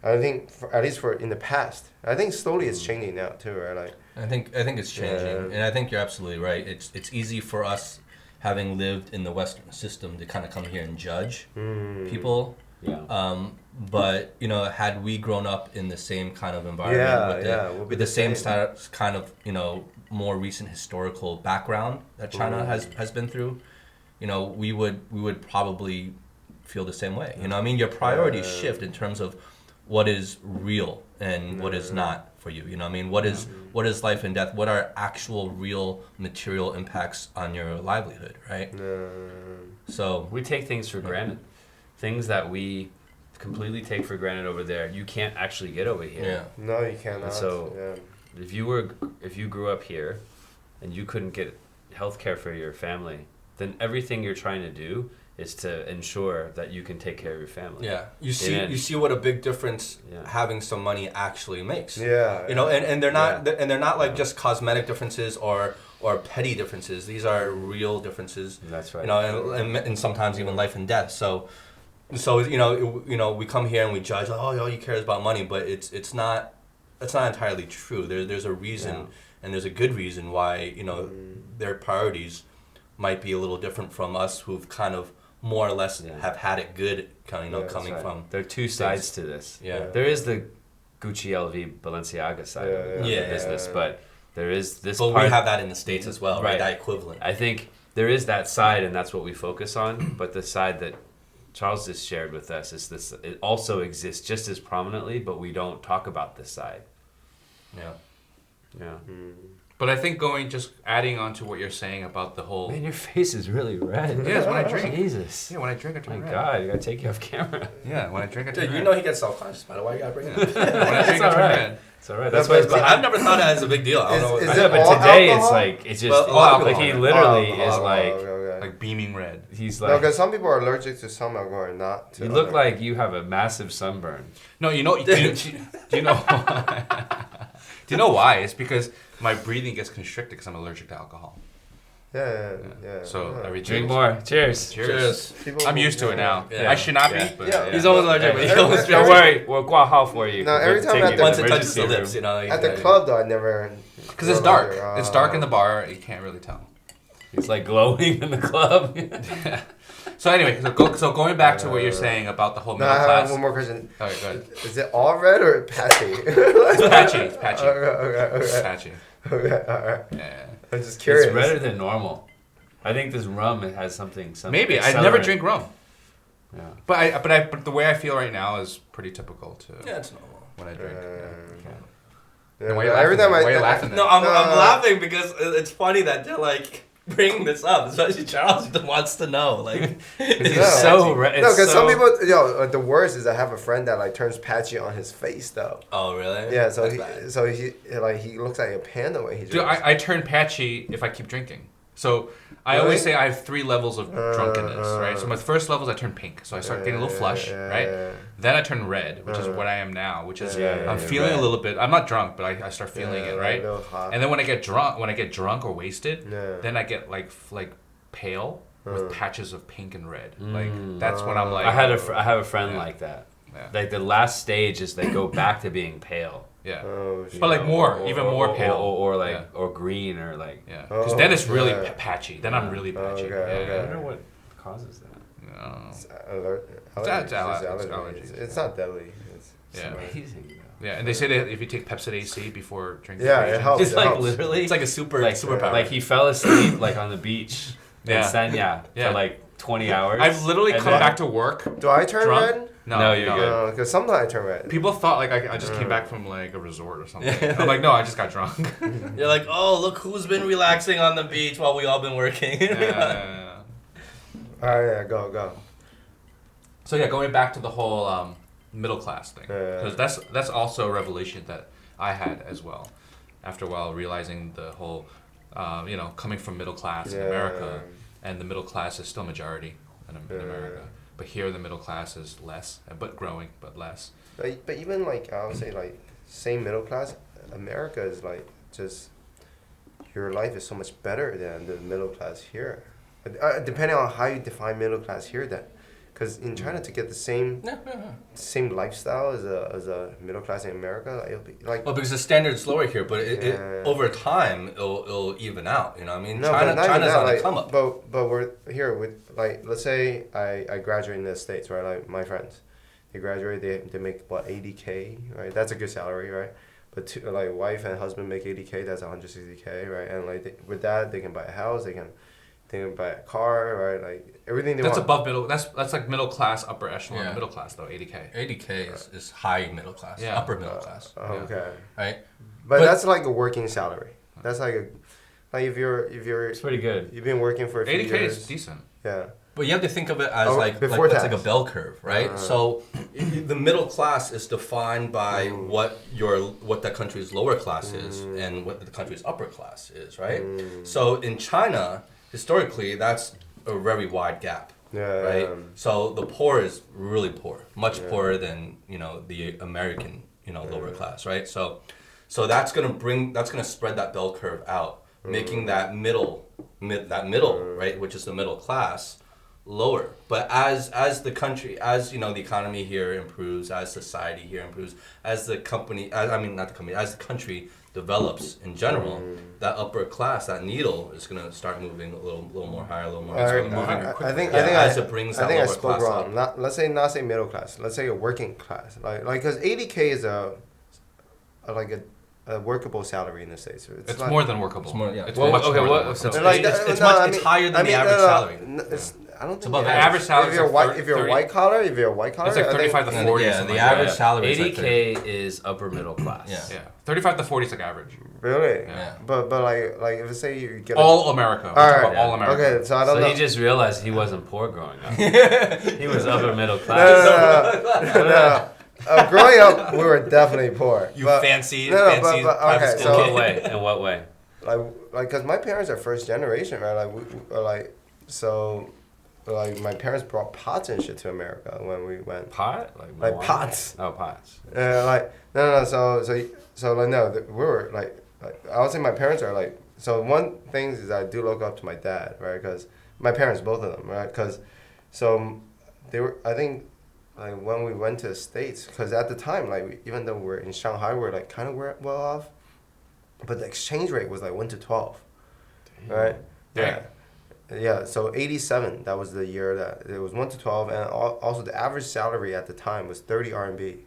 I think at least for in the past. I think slowly it's changing now too, right? Like, I think it's changing, and I think you're absolutely right. It's easy for us, having lived in the Western system, to kind of come here and judge people. Yeah. But you know, had we grown up in the same kind of environment with the same kind of, you know, more recent historical background that China has been through, you know, we would probably feel the same way. You know, I mean, your priorities shift in terms of what is real and what is not for you. You know, I mean, what is life and death? What are actual real material impacts on your livelihood, right? So we take things for granted, things that we completely take for granted over there. You can't actually get over here. Yeah. No, you cannot. And so if you grew up here and you couldn't get health care for your family, then everything you're trying to do is to ensure that you can take care of your family. Yeah, you see what a big difference having some money actually makes. Yeah, you know, and they're not like just cosmetic differences or petty differences. These are real differences. That's right. You know, and sometimes even life and death. So you know, we come here and we judge. Oh, all you care is about money, but it's not entirely true. There's a reason, and there's a good reason why, you know, their priorities might be a little different from us, who've kind of more or less have had it good, kind of, you know, coming from. There are two sides to this. Yeah. There is the Gucci, LV, Balenciaga side of the business, but there is this part. But we have that in the States as well, right? That equivalent. I think there is that side, and that's what we focus on. But the side that Charles just shared with us is this. It also exists just as prominently, but we don't talk about this side. Yeah. But I think adding on to what you're saying about the whole... Man, your face is really red. Yeah, it's when I drink. Jesus. Yeah, when I drink, I turn red. My God, you gotta take you off camera. Yeah, when I drink, I turn red. You know he gets self-conscious about it. Why you gotta bring it up? When I drink, I turn red. It's alright. That's why I've never thought of it as a big deal. I don't know. But today alcohol? it's just like he literally is like beaming red. He's no, like, because some people are allergic to some alcohol and not to you look like you have a massive sunburn. No, do you know why? Do you know why? It's because my breathing gets constricted because I'm allergic to alcohol. Yeah. So every Drink more. Cheers. Cheers. People I'm used to it now. Yeah. I should not Yeah. be, but Yeah. He's almost allergic, but he almost Don't Don't worry, we'll guap hao for you. No, every time at the- Once it touches the lips, you know. At the club though, I never. because it's dark. It's dark in the bar. You can't really tell. He's like glowing in the club. So anyway, so going back to what you're saying about the whole No, middle I have class. one more question. Okay, go ahead. Is it all red or patchy? It's patchy. It's patchy. Okay. It's patchy. Okay, alright. Yeah. I'm just curious. It's redder than normal. I think this rum it has something. Maybe I never accelerant. drink rum, Yeah. but the way I feel right now is pretty typical to Yeah, it's normal. when I drink. Yeah, Why are you every laughing time then? I Why are you laughing No, then? I'm No. laughing because it's funny that they're like bringing this up, especially Charles wants to know. Like, It's No. so red. No, because some people, the worst is I have a friend that like turns patchy on his face though. oh really? Yeah, so That's bad. he looks like a panda when he Dude, drinks. I turn patchy if I keep drinking. So I always say I have 3 levels of drunkenness, right? So my first level is I turn pink, so I start getting a little flush, right? Then I turn red, which is what I am now, which is I'm feeling red. a little bit. I'm not drunk, but I start feeling it, right? A little hot. And then when I get drunk or wasted, Yeah. then I get like pale with patches of pink and red. Like Mm. that's when I'm like I have a friend like that. Yeah. Like the last stage is they go back to being pale. yeah. Oh shit. But like even more pale. or like Yeah. or green or like. Yeah, Oh, because then it's really yeah. patchy. Then I'm really patchy. Okay, I okay. wonder what causes that. No. It's Allergies. allergies. It's not deadly. It's Yeah. Amazing. Yeah, and they say that if you take Pepsid AC before drinking, Yeah, it Asians- helps. It's It like helps. literally, it's like a superpower. Like he fell asleep like on the beach. Yeah. And then Yeah. for like 20 hours. I've literally and come then- back to work Do I turn drunk. red? No, you're good. Because sometimes I turn red. People thought like I just came back from like a resort or something. I'm like, no, I just got drunk. You're like, oh, look who's been relaxing on the beach while we all been working. Yeah. All right, yeah, go. So yeah, going back to the whole middle class thing, Yeah. because that's also a revelation that I had as well. After a while, realizing the whole, coming from middle class in Yeah. America, and the middle class is still majority in America, but here the middle class is less, but growing, but less. But even like I would say like same middle class, America is like just your life is so much better than the middle class here. Depending on how you define middle class here, then, because in China to get the same lifestyle as a middle class in America, like, it'll be like. Well, because the standard is lower here, but it Yeah. over time it'll even out. You know what I mean? No, but not even China's that, on like, the come up. But we're here with like let's say I graduate in the States, right? Like my friends, they graduate, they make what 80K, right? That's a good salary, right? But like wife and husband make 80K, that's 160K, right? And like with that they can buy a house, they can buy a car, right? Like everything they That's want. above middle. That's like middle class, upper echelon Yeah. middle class though. 80K. 80K is high middle class, Yeah. upper middle class, Okay. right? But But- that's like a working salary. That's like if you're It's pretty good. you've been working for a few 80K years. is decent. Yeah. But you have to think of it as like before that's like a tax. bell curve, right? So the middle class is defined by what that country's lower class is and what the country's upper class is, right? So in China, historically, that's a very wide gap, Yeah. right? So the poor is really poor, much poorer than the American lower class, right? So that's gonna spread that bell curve out, making that middle, right, which is the middle class, lower. But as the country, as the economy here improves, as society here improves, as the country develops in general, that upper class, that needle is gonna start moving a little more higher, a little more. It's Alright, gonna move I quicker. think as it brings that I think I lower spoke class wrong. up. Let's say middle class. Let's say a working class. Like because 80K is a workable salary in the States. It's not- more than workable. It's more, yeah. It's Well, much okay, more what- than workable. so- Like, It's no, much- I it's mean- higher than I the mean, average no, salary. no, I don't think above the the average salary If is you're like white, if you're 30 white collar, It's like 35 to 40. Yeah, something the like average that. salary is like 30. 80K is upper middle class. Yeah. Yeah, 35 to 40 is like average. Really? Yeah. But like if say you get All America. We're talking about all America. Okay, so I don't So know. he just realized he wasn't poor growing up. He was upper middle no, class. no. Growing up, we were definitely poor. You but, fancy but, private okay, school In so- what kid. way? In what way? like because my parents are first generation, right? Like we are like so. Like my parents brought pots and shit to America when we went. Pot? Like marijuana? pots. Oh, pots. Like no. So like no. We were like I would say my parents are like so one thing is I do look up to my dad, right? Because my parents, both of them, right? Because so they were, I think, like when we went to the States, because at the time, like even though we're in Shanghai, we're like kind of well off, but the exchange rate was like 1 to 12, right? Dang. Yeah. So 87, that was the year that it was 1 to 12, and also the average salary at the time was 30 RMB.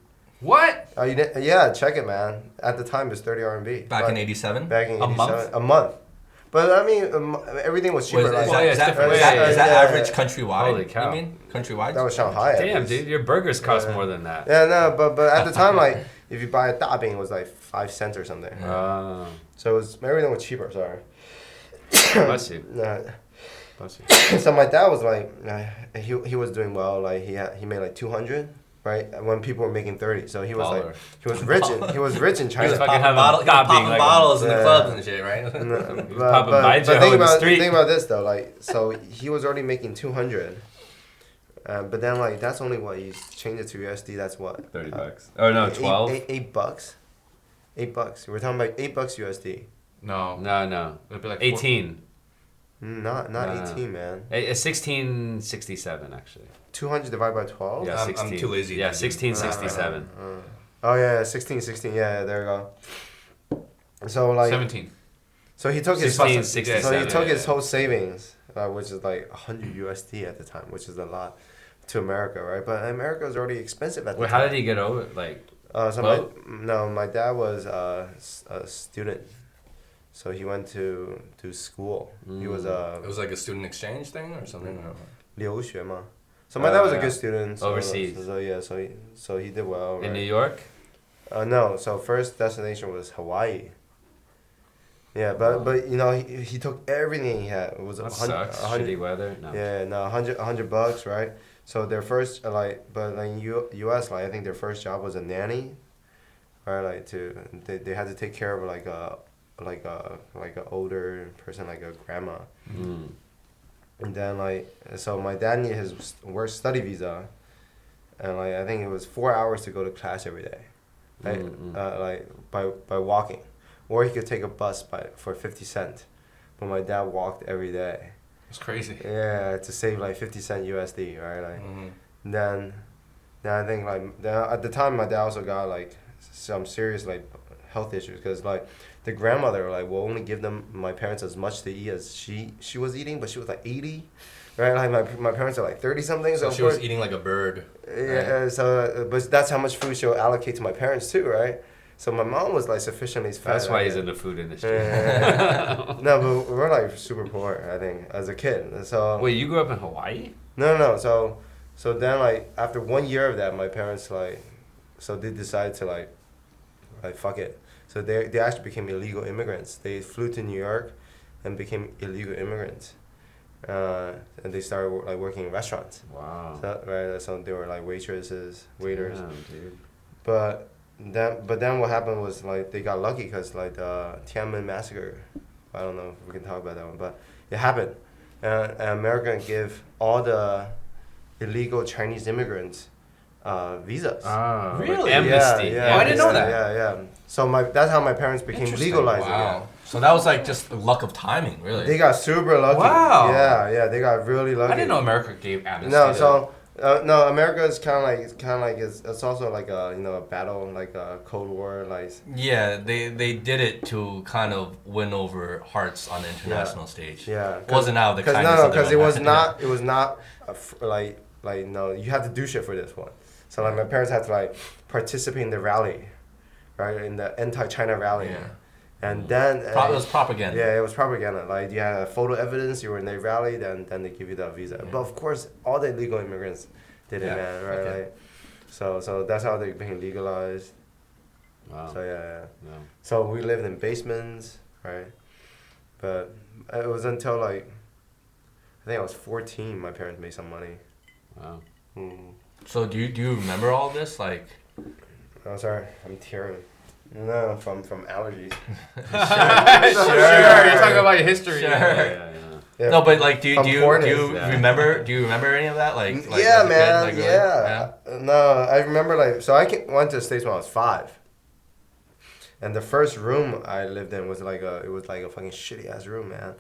What? Oh, you didn't? Yeah, check it, man. At the time, it was 30 RMB. Back in '87. Back in 87, a month. a month. But I mean, everything was cheaper. Is like, that, is that, different. is that, is that Yeah. average countrywide? Holy cow. You mean countrywide? that was Shanghai. at Damn, least. dude, your burgers cost more than that. Yeah, no, but at the time, like if you buy a dabing, it was like 5 cents or something. Oh, So it was everything was cheaper. Sorry. bless you. Bless you. So my dad was like, he was doing well. Like he made like 200, right? When people were making 30. So he was Baller. like, he was rich. He was rich in He China. was fucking popping, having popping like bottles in the Yeah. clubs and shit, right? popping baijiu think in the about street. think about this though. Like so he was already making 200. But then like that's only what you change it to USD. That's what $30. Oh no, 12. $8. $8. We're talking about $8 USD. No. No. It'd be like 18. Not No. 18, man. 1667 actually. 200 divided by 12. Yeah, I'm 16. too lazy Yeah, to do- 1667. Oh yeah, 16. Yeah, there you go. So like 17. so he took his 1667. so he took his yeah. whole savings, which is like 100 USD at the time, which is a lot to America, right? But America was already expensive at the Wait, time. how did he get over? Like, So my dad was a student, so he went to school. He was It was like a student exchange thing or something. Or? 留学嘛. So my dad was a yeah. good student. So, Overseas. So yeah, so he did well. in right? New York? No, so first destination was Hawaii. Yeah, but you know he took everything he had. It was That 100, sucks. Shitty weather? No. Yeah, no, $100, right? So their first but like U.S. like I think their first job was a nanny, right? Like they had to take care of like a older person, like a grandma. Mm. And then like so my dad needed his work study visa, and like I think it was 4 hours to go to class every day, right? Like by walking, or he could take a bus for 50 cents, but my dad walked every day. It's crazy. Yeah, to save like 50 cent USD, right? Like then I think like at the time my dad also got like some serious like health issues because like the grandmother like will only give my parents as much to eat as she was eating, but she was like 80, right? Like my parents are like 30 something. So So she was eating like a bird. yeah. Right? So but that's how much food she'll allocate to my parents too, right? So my mom was like sufficiently fat. That's why right? he's in the food industry. Yeah. No, but we're like super poor, I think, as a kid. So Wait, you grew up in Hawaii? no. So then like after 1 year of that, my parents like, so they decided to like fuck it. So they actually became illegal immigrants. They flew to New York, and became illegal immigrants. And they started like working in restaurants. Wow. So, right. So they were like waitresses, waiters. Damn, dude. But then what happened was like they got lucky because like the Tiananmen massacre. I don't know if we can talk about that one, but it happened, and America gave all the illegal Chinese immigrants visas. Ah, Really? Like amnesty. Yeah, Oh, I didn't know that. Yeah. So that's how my parents became Interesting. legalized Wow. again. So that was like just the luck of timing, really. They got super lucky. Wow. Yeah, they got really lucky. I didn't know America gave amnesty. No, to- so no, America is kind of like it's also like a battle, like a Cold War, like Yeah, they did it to kind of win over hearts on the international stage. yeah. It wasn't out of the Because kindness of their because it own was heart. not like no, you had to do shit for this one. So like my parents had to like participate in the rally, right, in the anti-China rally, Yeah. and then It was propaganda. yeah, it was propaganda. Like you had photo evidence, you were in the rally, then they give you the visa. But of course, all the illegal immigrants did it, Yeah, man, right? okay. Like, so that's how they became legalized. Wow. So yeah. No. So we lived in basements, right? But it was until like I think I was 14, my parents made some money. Wow. So do you remember all this? Like, Oh, sorry, I'm tearing. No, from allergies. Sure, you're talking about your history. Sure. Yeah. Yeah. no, but like, do From you Cornish, yeah. remember any of that? Like yeah, as a kid, man. like, really? Yeah. No, I remember like so I went to the States when I was 5, And the first room I lived in was like a fucking shitty ass room, man.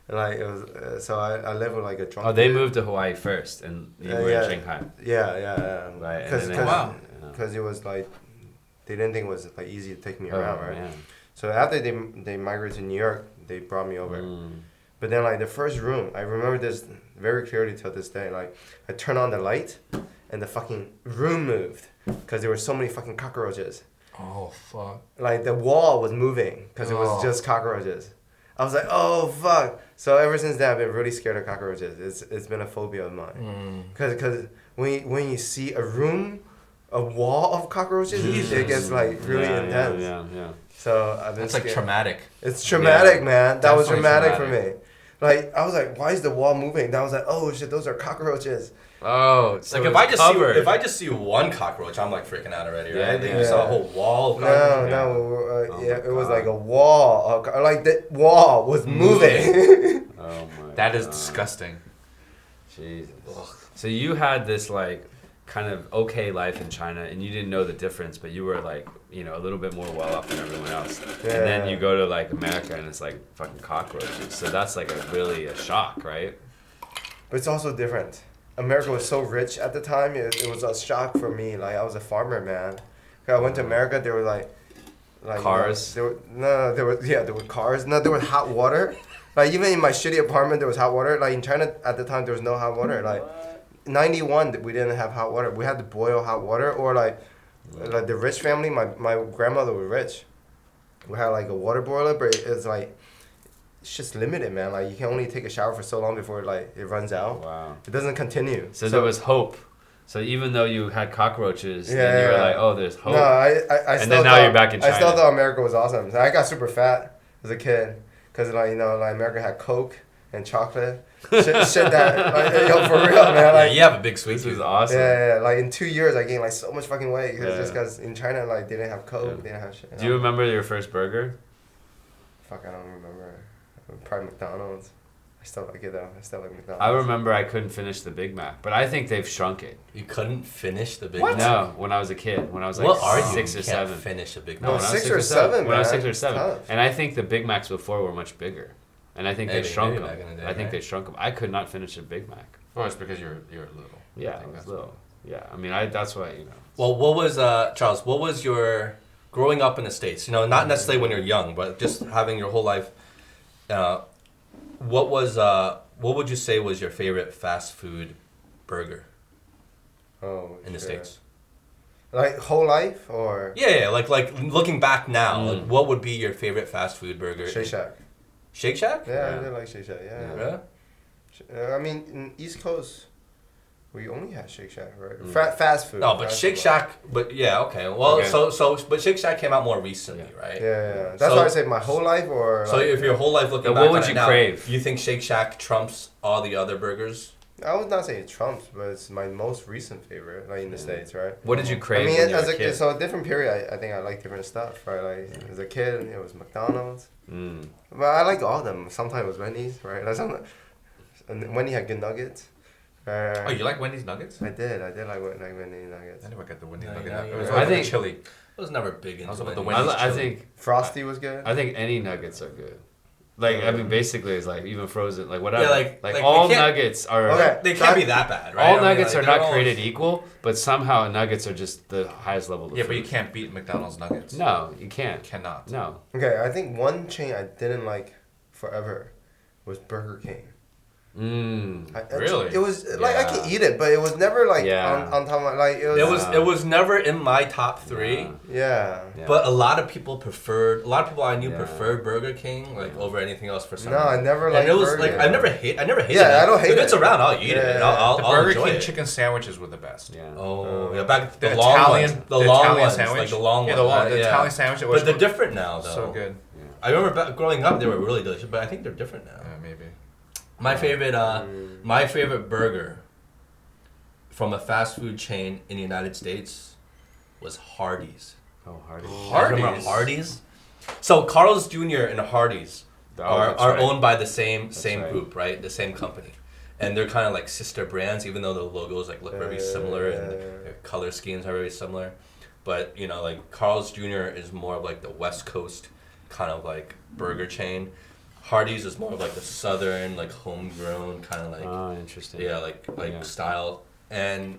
And like it was, so I lived with like a drunk. Oh, they kid. moved to Hawaii first, and you were in Shanghai. Yeah. Right. Because Wow. it was like they didn't think it was like easy to take me around, right? Man. So after they migrated to New York, they brought me over. But then like the first room, I remember this very clearly till this day. Like I turned on the light, and the fucking room moved because there were so many fucking cockroaches. Oh fuck. Like the wall was moving because it was just cockroaches. I was like, oh fuck. So ever since then, I've been really scared of cockroaches. It's been a phobia of mine. Because when you see a wall of cockroaches, it gets like really intense. Yeah. So I've been That's like scared. traumatic. It's traumatic, man. That was Definitely traumatic for me. Like I was like, why is the wall moving? And I was like, oh shit, those are cockroaches. Oh, so Like if I just see one cockroach, I'm like freaking out already, right? Then you saw a whole wall of cockroaches. No, it was like a wall. Like the wall was moving. Oh my. That is disgusting. Jesus. So you had this like kind of okay life in China, and you didn't know the difference, but you were like, you know, a little bit more well off than everyone else. Yeah. And then you go to like America, and it's like fucking cockroaches. So that's like a shock, right? But it's also different. America was so rich at the time. It was a shock for me. Like I was a farmer, man. 'Cause I went to America. There were like cars. There were cars. No, there was hot water. Like even in my shitty apartment, there was hot water. Like in China at the time, there was no hot water. Like 91, we didn't have hot water. We had to boil hot water, or like the rich family. My grandmother was rich. We had like a water boiler, but it's like. It's just limited, man. Like you can only take a shower for so long before like it runs out. Wow. It doesn't continue. So there was hope. So even though you had cockroaches, then you were Yeah. like, oh, there's hope. No, I And still then now thought, you're back in I still China. thought America was awesome. So I got super fat as a kid because like America had Coke and chocolate. shit that like, yo, for real, man. Yeah, Like you have a big sweet This was tooth. awesome. yeah. Like in 2 years, I gained like so much fucking weight Yeah. just because in China like they didn't have Coke, Yeah. they didn't have shit. Do you remember your first burger? Fuck, I don't remember. Probably McDonald's. I still like it though. I still like McDonald's. I remember I couldn't finish the Big Mac, but I think they've shrunk it. You couldn't finish the big What? Mac? No, when I was a kid, when I was like What are you? 6 or You can't 7. finish a big No, Mac. when I was 6 or 7, When I was man. 6 or It's 7, tough. and I think the Big Macs before were much bigger, and I think Maybe, they shrunk maybe them. back in the day, I think right? they shrunk them. I could not finish a Big Mac. Well, it's because you're little. Yeah, I I think was that's little. Yeah, I mean, that's why Well, what was Charles? What was your growing up in the States? You know, not necessarily when you're young, but just having your whole life. What would you say was your favorite fast food burger in the shit. States? Like whole life or Yeah, like looking back now, like, what would be your favorite fast food burger? Shake Shack. Shake Shack? Yeah, Yeah. I did like Shake Shack. Yeah. Yeah. I mean, in East Coast, we only had Shake Shack, right? Fast food. No, but fast Shake food. Shack. But yeah, okay. Well, Okay. but Shake Shack came out more recently, right? Yeah. That's So- why I say my whole life or. So like, if your whole life looking Now, back, what would on it you now, crave? You think Shake Shack trumps all the other burgers? I would not say it trumps, but it's my most recent favorite, like in the States, right? What did you crave I mean, when you as were a a kid? so a different period, I think I like different stuff, right? Like as a kid, it was McDonald's, but I liked all of them. Sometimes it was Wendy's, right? Like and Wendy had good nuggets. Oh, you like Wendy's nuggets? I did like Wendy nuggets. I never got the Wendy's No, nugget. yeah, It was yeah. I I think- think chili. I was never big into I was about Wendy's. the Wendy's I chili. think Frosty was good. I think any nuggets are good. Like I mean, basically, it's like even frozen, like whatever. Yeah, like all they can't- nuggets are. Okay. They can't be that bad, right? All I mean, nuggets like, are they're not all- created equal, but somehow nuggets are just the highest level of Yeah, food. but you can't beat McDonald's nuggets. No, you can't. Cannot. No. Okay, I think one chain I didn't like forever was Burger King. Really? It was like I Yeah. can eat it, but it was never like Yeah. on top of my like it was. It was never in my top 3. Yeah. Yeah. But a lot of people I knew Yeah. preferred Burger King like over anything else for some No, I reason. never And liked it was Burger like King. I never hated Yeah, it. I don't hate If it's it. around, I'll eat it. Yeah. And I'll The I'll Burger enjoy King it. chicken sandwiches were the best. Yeah. Oh, yeah, back the The long Italian, ones, the long Italian ones, sandwich. like the long yeah, ones. the long, right? the Yeah. Italian sandwich. It was But they're different now, though. so good. I remember growing up, they were really delicious, but I think they're different now. Yeah, maybe. My favorite burger from a fast food chain in the United States was Hardee's. Oh, Hardy. Remember Hardee's? Hardee's? So Carl's Jr. and Hardee's are that's right. owned by the same right. group, right? The same company. And they're kind of like sister brands, even though the logos like look very similar and their color schemes are very similar. but you know, like Carl's Jr. is more of like the West Coast kind of like burger chain. Hardee's is more of like the southern, like homegrown kind of like. Oh, interesting. Yeah, like style. And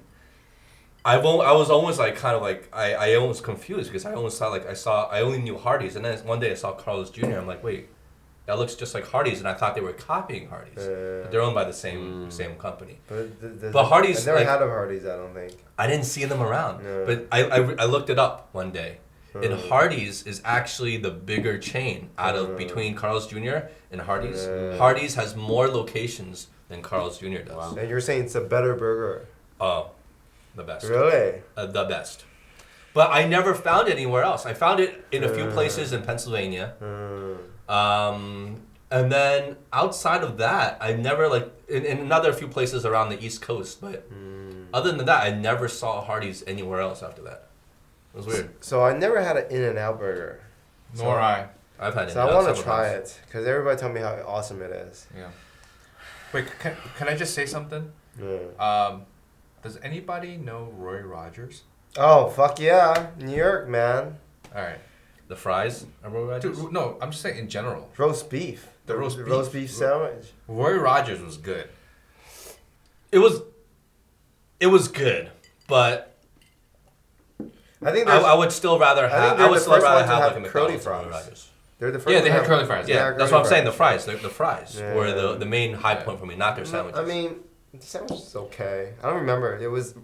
I was almost like kind of like I almost confused because I almost thought like I only knew Hardee's, and then one day I saw Carl's Jr. I'm like, wait, that looks just like Hardee's, and I thought they were copying Hardee's. But they're owned by the same company. But Hardee's, I've never like, had a Hardee's. I don't think. I didn't see them around, No. but I looked it up one day. And Hardee's is actually the bigger chain out of between Carl's Jr. and Hardee's. Hardee's has more locations than Carl's Jr. does. Wow. And you're saying it's a better burger? Oh, the best. Really? The best. But I never found it anywhere else. I found it in a few places in Pennsylvania. And then outside of that, I never like in another few places around the East Coast. But other than that, I never saw Hardee's anywhere else after that. It was weird. So I never had an In-N-Out burger. Nor I. I've had it. So I want to try it because everybody told me how awesome it is. Yeah. Wait, can I just say something? Yeah. Does anybody know Roy Rogers? Oh fuck yeah, New York man. All right. The fries? Dude, no, I'm just saying in general. Roast beef. The roast beef. Sandwich. Roy Rogers was good. It was good, but I think I would still rather have. I would still rather have like a curly McDonald's than fries. Rogers. They're the first. Yeah, they to had have- curly fries. Yeah, curly that's what I'm saying. fries. The fries Yeah. were the main high point for me, not their sandwiches. I mean, the sandwich is okay. I don't remember. It was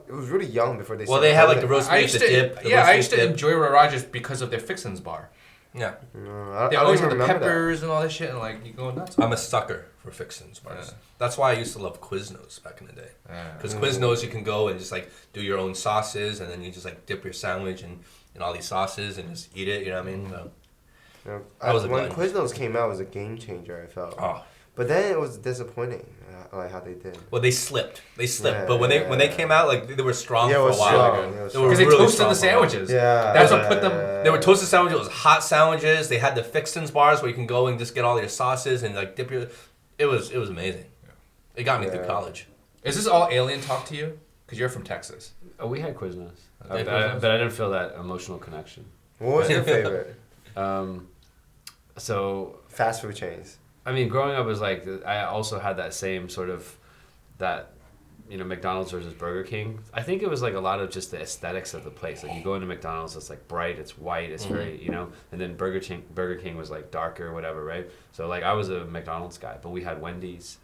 really young before they. Well, started they had like selling the it. roast I beef, used the to, dip. the yeah, roast I beef used to dip. enjoy Roy Rogers because of their fixins bar. Yeah, No, They I don't always even had the remember that. peppers and all that shit, and like you go nuts. I'm a sucker for fixins bars. Yeah. That's why I used to love Quiznos back in the day. Yeah. Because Quiznos, you can go and just like do your own sauces, and then you just like dip your sandwich in all these sauces and just eat it. You know what I mean? So, Yeah, That was a when blend. Quiznos came out, it was a game changer. I felt. oh. But then it was disappointing, like how they did. Well, they slipped. Yeah, but when they came out, like they were strong Yeah, it for a was while. strong. They It was were strong. Because they really toasted strong the for a while. sandwiches. Yeah, That's what put them. They were toasted sandwiches. It was hot sandwiches. They had the fixins bars where you can go and just get all your sauces and like dip your. It was amazing. It got me through Yeah. college. Is this all alien talk to you? Because you're from Texas. Oh, we had Quiznos, They had but Quiznos? I didn't feel that emotional connection. What was your favorite So fast food chains? I mean, growing up was like I also had that same sort of that, McDonald's versus Burger King. I think it was like a lot of just the aesthetics of the place. Like you go into McDonald's, it's like bright, it's white, it's very, and then Burger King was like darker, whatever, right? So like I was a McDonald's guy, but we had Wendy's,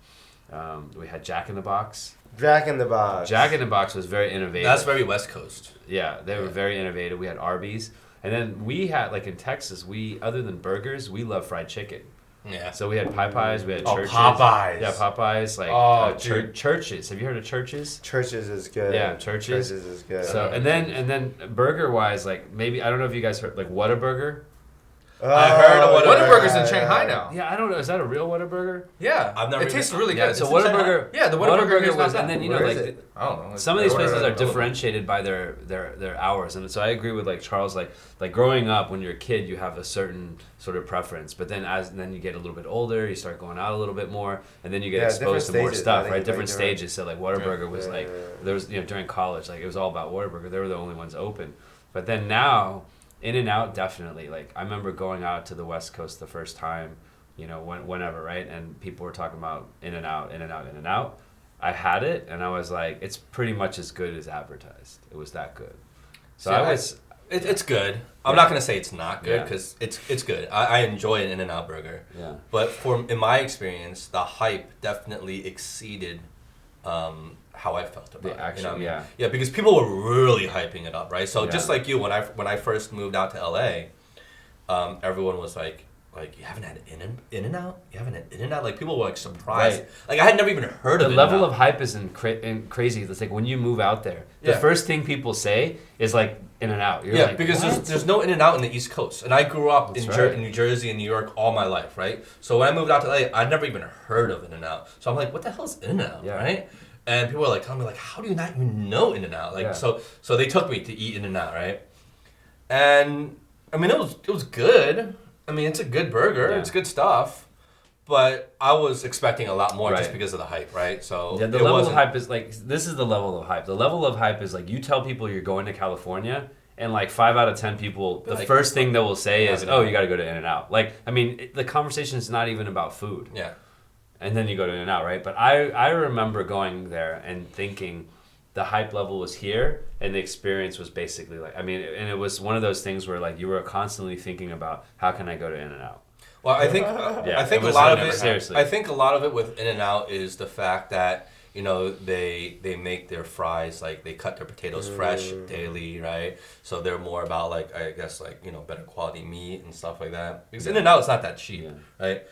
we had Jack in the Box. Jack in the Box. Jack in the Box was very innovative. That's very West Coast. Yeah, they were very innovative. We had Arby's, and then we had like in Texas, other than burgers, we love fried chicken. Yeah. So we had Popeyes, we had Oh, Churches. Popeyes. Yeah, Popeyes. Like dude. Churches. Have you heard of Churches? Churches is good. Yeah, Churches. Churches is good. So and then burger wise, like maybe I don't know if you guys heard like Whataburger. I heard of Whataburger's in Shanghai now. Yeah, I don't know. Is that a real Whataburger? Yeah, I've never It tastes eaten- really Yeah. good. So It's in Shanghai. Whataburger. Yeah, the Whataburger is not was, that. and then Where like is it? I don't know. some of these places are different. differentiated by their hours, and so I agree with like Charles. Like growing up, when you're a kid, you have a certain sort of preference, but then then you get a little bit older, you start going out a little bit more, and then you get Yeah, exposed to different more stages, I stuff, think, right? like Different different- stages. So like Whataburger was Yeah. like there was during college, like it was all about Whataburger. They were the only ones open, but then now In-N-Out definitely. Like I remember going out to the West Coast the first time, whenever, right? And people were talking about In-N-Out, In-N-Out, In-N-Out. I had it, and I was like, it's pretty much as good as advertised. It was that good. So It's good. I'm not gonna say it's not good Yeah. because it's good. I enjoy an In-N-Out burger. Yeah. But in my experience, the hype definitely exceeded how I felt about it. action, You know what I mean? yeah. Yeah, because people were really hyping it up, right? So Yeah. just like you, when I first moved out to LA, everyone was like you haven't had In-N-Out? You haven't had In-N-Out? Like people were like surprised. Right. Like I had never even heard The of level In-N-Out. of hype is crazy. It's like when you move out there, the Yeah. first thing people say is like In-N-Out. You're Yeah, like, because what? there's no In-N-Out in the East Coast, and I grew up That's in right. New Jersey and New York all my life, right? So when I moved out to LA, I never even heard of In-N-Out. So I'm like, what the hell is In-N-Out, Yeah. right? And people were like telling me like, how do you not even know In-N-Out? Like Yeah. so they took me to eat In-N-Out, right? And I mean it was good. I mean it's a good burger, Yeah. it's good stuff. But I was expecting a lot more just Right. because of the hype, right? So Yeah, the it level of wasn't- hype is like this is the level of hype. The level of hype is like you tell people you're going to California, and like 5 out of 10 people, the Like, first thing they will say is, In-N-Out. "Oh, you got to go to In-N-Out." Like, I mean, the conversation is not even about food. Yeah. And then you go to In-N-Out, right? But I remember going there and thinking the hype level was here, and the experience was basically like, I mean, and it was one of those things where like you were constantly thinking about how can I go to In-N-Out. Well, I think Yeah, I think it a was lot of never- it. seriously. I think a lot of it with In-N-Out is the fact that they make their fries like they cut their potatoes fresh daily, right? So they're more about like I guess like better quality meat and stuff like that. Because In-N-Out is not that cheap, right?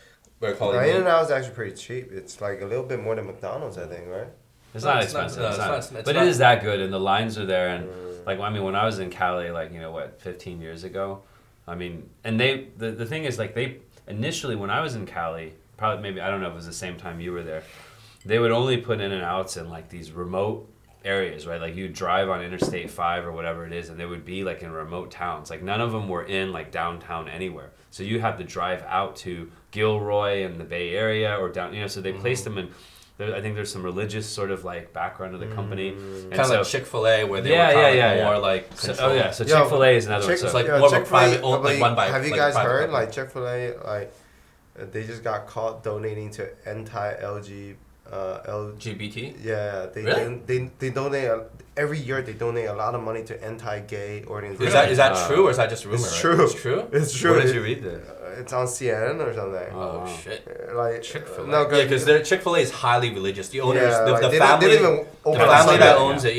Better quality meat. In-N-Out is actually pretty cheap. It's like a little bit more than McDonald's, I think, right? It's No, not it's not- expensive. no, it's it's not, not- it's but not- it is that good, and the lines are there. And like, I mean, when I was in Cali, like 15 years ago, I mean, and the thing is like they initially when I was in Cali, probably maybe I don't know if it was the same time you were there, they would only put In-N-Outs in like these remote areas, right? Like you drive on Interstate 5 or whatever it is, and they would be like in remote towns. Like none of them were in like downtown anywhere. So you have to drive out to Gilroy in the Bay Area or down, so they placed them in. I think there's some religious sort of like background of the company, and Kind of so, like Chick-fil-A where they Yeah, were kind yeah, of yeah, more yeah. like So, controlled. so Yo, Chick-fil-A is another one. It's So, like more of a Chick-fil-A, private owned, like run by. Have you like, guys private heard company. like Chick-fil-A like they just got caught donating to anti-LG LGBT? Yeah, Really? they donate every year. They donate a lot of money to anti-gay organizations. Is that true or is that just rumor? It's right? true. It's true. It's true. where did you read this? It's on CNN or something. Oh, wow. Shit. Like Chick-fil-A. No, Yeah, because Chick-fil-A is highly religious. The owners, Yeah, like, the they don't family, even the open on family that Sunday. owns it,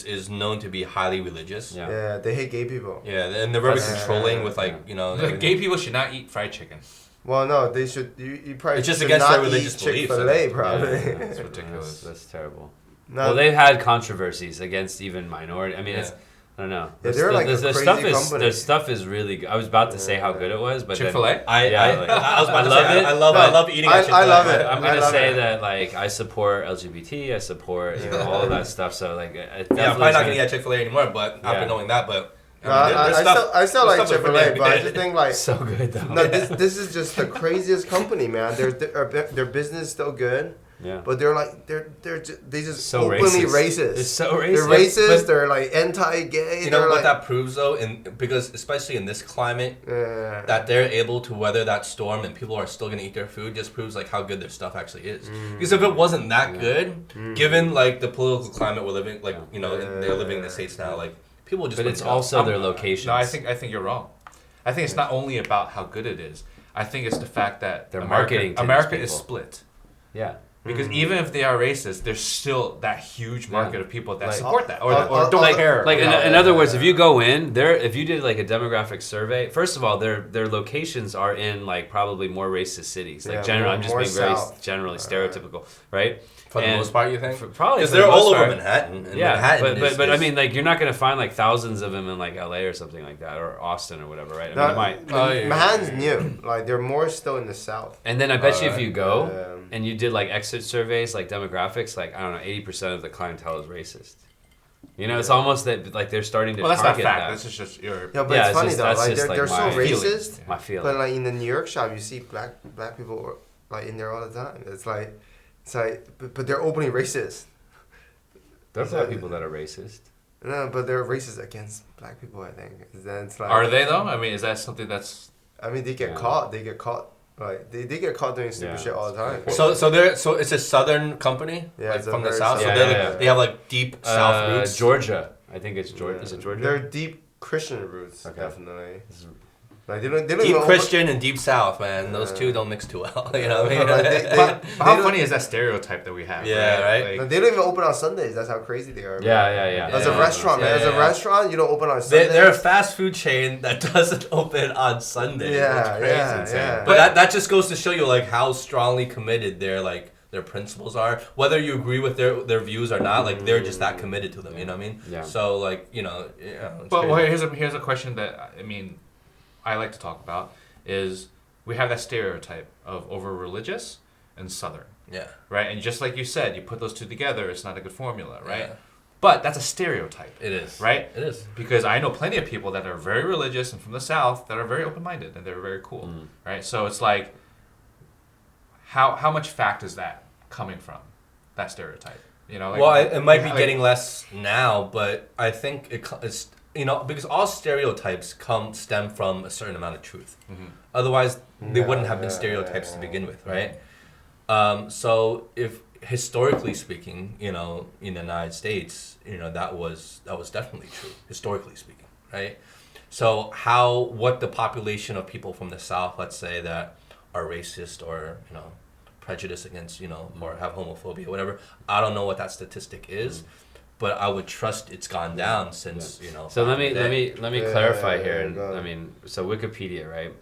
is known to be highly religious. Yeah. Yeah, they hate gay people. Yeah, and they're very That's- controlling with like Like, gay people should not eat fried chicken. Well, no, they should. You probably It's just should against not their religious eat beliefs, I Chick-fil-A, think. probably. Yeah, It's ridiculous. That's terrible. No, Well, they've had controversies against even minority. I mean, it's I don't know. Yeah, they're like a crazy stuff company. the stuff is really good. I was about to say how good it was, but then- Chick-fil-A? I was about to love say, it. I love eating at I love Chick-fil-A. it. I'm I gonna love say it. that like I support LGBT, I support all of that stuff. So like, Yeah, I'm probably not gonna eat at Chick-fil-A anymore, but Yeah. after knowing that, but No, I still like Chick-fil-A, but I just think like so good though. no, this is just the craziest company, man. Their business is still good, Yeah. but they're they just So openly racist. racist. It's so racist. They're racist. But- They're like anti-gay. you know they're what like, that proves though, because especially in this climate, Yeah. that they're able to weather that storm and people are still gonna eat their food just proves like how good their stuff actually is. Because if it wasn't that good, given like the political climate we're living, like they're living in the States now, like people just. But wouldn't it's know. also their locations. No, I think you're wrong. I think it's not only about how good it is. I think it's the fact that They're marketing to these America is people. split. yeah. Because even if they are racist, there's still that huge market of people that Like, support that or I'll- don't I'll- care. Like in, about in it. other words, if you go in if you did like a demographic survey, first of all, their locations are in like probably more racist cities. Like Yeah, general, more- I'm just more being very south. generally stereotypical, right? For the And most part, you think? Probably Because for the they're all most over part. Manhattan. And Yeah, Manhattan but I is- mean, like you're not gonna find like thousands of them in like LA or something like that, or Austin or whatever, right? I mean, you might. Manhattan's new. Like they're more still in the south. And then I bet you if you go Um, and you did like exit surveys, like demographics, like I don't know, 80% of the clientele is racist. You know, it's almost that like they're starting to Well, that's not target fact. that. This is just your. Yeah, but Yeah, it's it's funny just- though. that's Like just, they're like, so my racist. My feeling. But like in the New York shop, you see black people like in there all the time. It's like, but they're openly racist. There's a lot of people that are racist. No, but they're racist against black people. I think. Then it's like, Are they though? I mean, is that something that's? I mean, they get Yeah. caught. They get caught. Like they get caught doing stupid Yeah. shit all the time. So it's a southern company, Yeah, like it's a from the very south. So southern- they're Yeah, like, yeah. they have like deep south roots. Georgia. I think it's Georgia. Is it Georgia? They're deep Christian roots, Okay. definitely. This is- Like they don't Deep even Christian and deep south, man. Those two Yeah. don't mix too well. You know what I mean? But they How don't- funny is that stereotype that we have? Yeah, right? No, Like, they don't even open on Sundays. That's how crazy they are. Yeah, man. yeah, yeah. As a Yeah. restaurant, man. Yeah, As a yeah. restaurant, you don't open on Sundays. They're a fast food chain that doesn't open on Sundays. Yeah, It's crazy. yeah, insane. yeah. But that just goes to show you like how strongly committed their principles are. Whether you agree with their views or not, like they're just that committed to them. You know what I mean? Yeah. So like it's but crazy. here's a question that I mean, I like to talk about is we have that stereotype of over religious and southern, Yeah. right? And just like you said, you put those two together, it's not a good formula, right? Yeah. But that's a stereotype. It is. Right? It is. Because I know plenty of people that are very religious and from the South that are very open-minded and they're very cool, right? So it's like, how much fact is that coming from, that stereotype? You know, like, Well, it might be like- getting less now, but I think because all stereotypes stem from a certain amount of truth. Otherwise, they wouldn't have been stereotypes to begin with, right? So if historically speaking, in the United States, that was definitely true, historically speaking, right? So what the population of people from the South, let's say, that are racist or, prejudiced against, or have homophobia, whatever, I don't know what that statistic is, but I would trust it's gone down since, So let me clarify here. go I mean, so Wikipedia, right?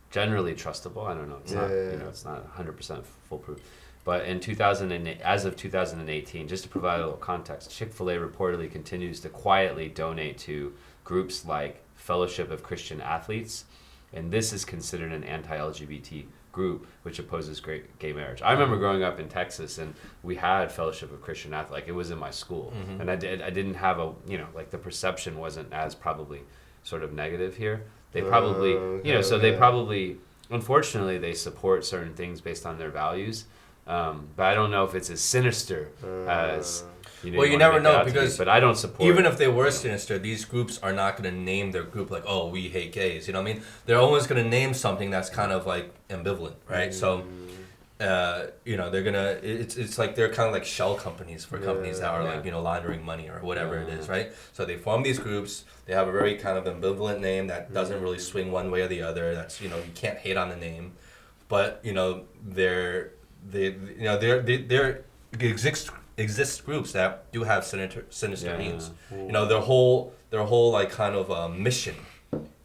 Generally trustable. I don't know. It's not. It's not 100% foolproof. But in 2008, as of 2018, just to provide a little context, Chick-fil-A reportedly continues to quietly donate to groups like Fellowship of Christian Athletes, and this is considered an anti-LGBT group which opposes gay marriage. I remember growing up in Texas, and we had Fellowship of Christian Athletes. Like, it was in my school, and I didn't have the perception wasn't as probably sort of negative here. They probably, they probably, unfortunately, they support certain things based on their values. But I don't know if it's as sinister as you never know, because but I don't support. Even if they were sinister, these groups are not going to name their group like, oh, we hate gays. You know what I mean? They're always going to name something that's kind of like ambivalent, right? So, they're gonna. It's like they're kind of like shell companies for companies that are like laundering money or whatever it is, right? So they form these groups. They have a very kind of ambivalent name that doesn't really swing one way or the other. That's you can't hate on the name, but there exist groups that do have sinister means. Their whole like kind of mission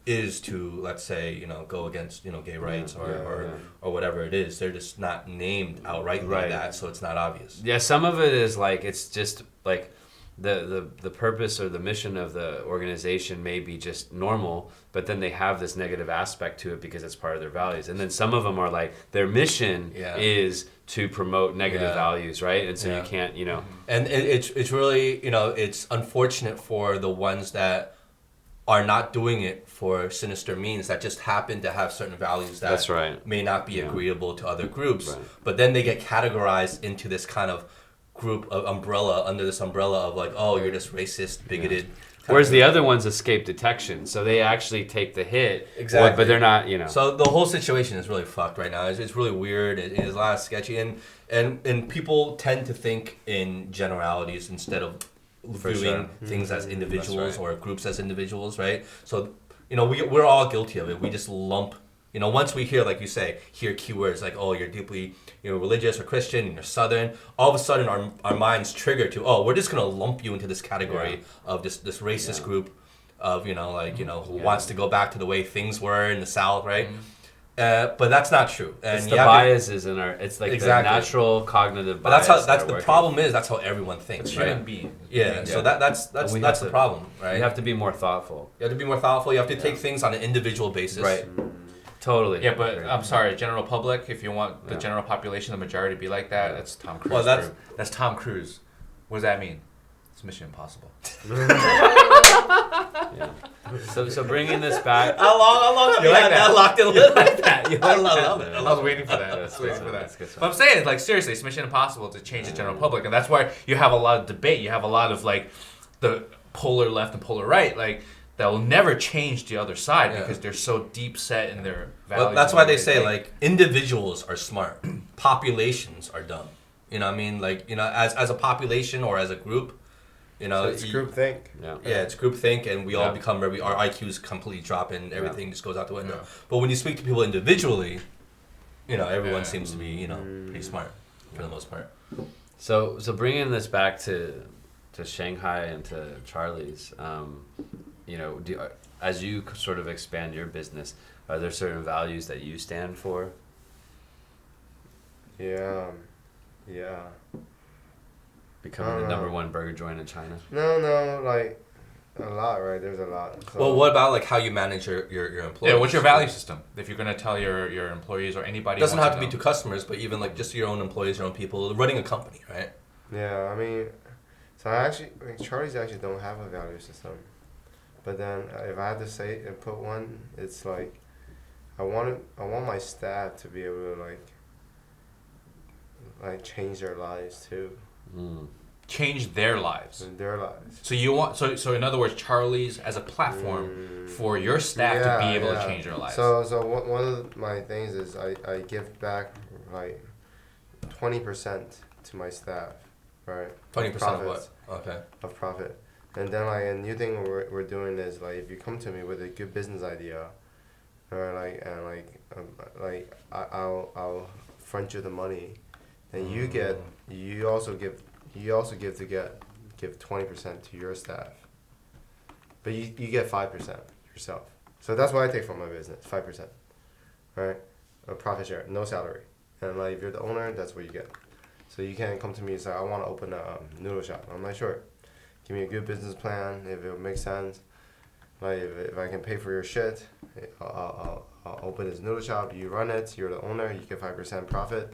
is to, let's say, go against gay rights or whatever it is. They're just not named outright like that, so it's not obvious. Yeah, some of it is like it's just like the purpose or the mission of the organization may be just normal, but then they have this negative aspect to it because it's part of their values. And then some of them are like their mission is to promote negative values, right? And so you can't, And it's really, it's unfortunate for the ones that are not doing it for sinister means, that just happen to have certain values that may not be agreeable to other groups, but then they get categorized into this kind of group of under this umbrella of like, oh, you're just racist, bigoted. Whereas the other ones escape detection, so they actually take the hit. Exactly. But they're not, So the whole situation is really fucked right now. It's really weird. It is a lot of sketchy, and people tend to think in generalities instead of viewing things as individuals or groups as individuals, right? So we're all guilty of it. We just lump. Once we hear, like you say, keywords like, oh, you're deeply, religious or Christian, and you're Southern, all of a sudden our minds trigger to, oh, we're just gonna lump you into this category of this racist group of, who wants to go back to the way things were in the South, right? But that's not true. And it's the biases in our. It's like the natural cognitive bias. But that's the problem is that's how everyone thinks, right? Human being. Yeah. So that's the problem, right? You have to be more thoughtful. You have to be more thoughtful. You have to take things on an individual basis, right? Totally. Yeah, but I'm sorry, general public, if you want the general population, the majority to be like that, that's Tom Cruise. Well, that's Tom Cruise. What does that mean? It's Mission Impossible. So bringing this back. How long you like that? Locked in like that. I love it. I was waiting for that. But I'm saying, like, seriously, it's Mission Impossible to change the general public, and that's why you have a lot of debate. You have a lot of like the polar left and polar right, like. That will never change the other side because they're so deep set in their values. Well, that's why they say like individuals are smart, populations are dumb. You know what I mean? Like, as a population or as a group, so it's groupthink. Yeah, it's groupthink, and we all become our IQs completely drop and everything just goes out the window. But when you speak to people individually, everyone seems to be pretty smart for the most part. So bringing this back to Shanghai and to Charlie's. As you sort of expand your business, are there certain values that you stand for? Yeah. Becoming the number one burger joint in China? No, like a lot, right? There's a lot. So. Well, what about like how you manage your employees? Yeah, what's your value system? If you're gonna tell your employees or anybody, it doesn't have to be to customers, but even like just your own employees, your own people, running a company, right? Yeah, I mean, so Charlie's actually don't have a value system. But then, if I had to say and put one, it's like, I want my staff to be able to like change their lives too. change their lives. In their lives. So you want so in other words, Charlie's as a platform for your staff to be able to change their lives. So one of my things is I give back like 20% to my staff, right? 20% of what? Okay. Of profit. And then like a new thing we're doing is like if you come to me with a good business idea, or I'll front you the money, and you also give 20% to your staff, but you get 5% yourself. So that's what I take from my business, 5%, right? A profit share, no salary, and like if you're the owner, that's what you get. So you can come to me and say I want to open a noodle shop. I'm like sure. Give me a good business plan if it makes sense. Like if I can pay for your shit, I'll open this noodle shop. You run it. You're the owner. You get 5% profit.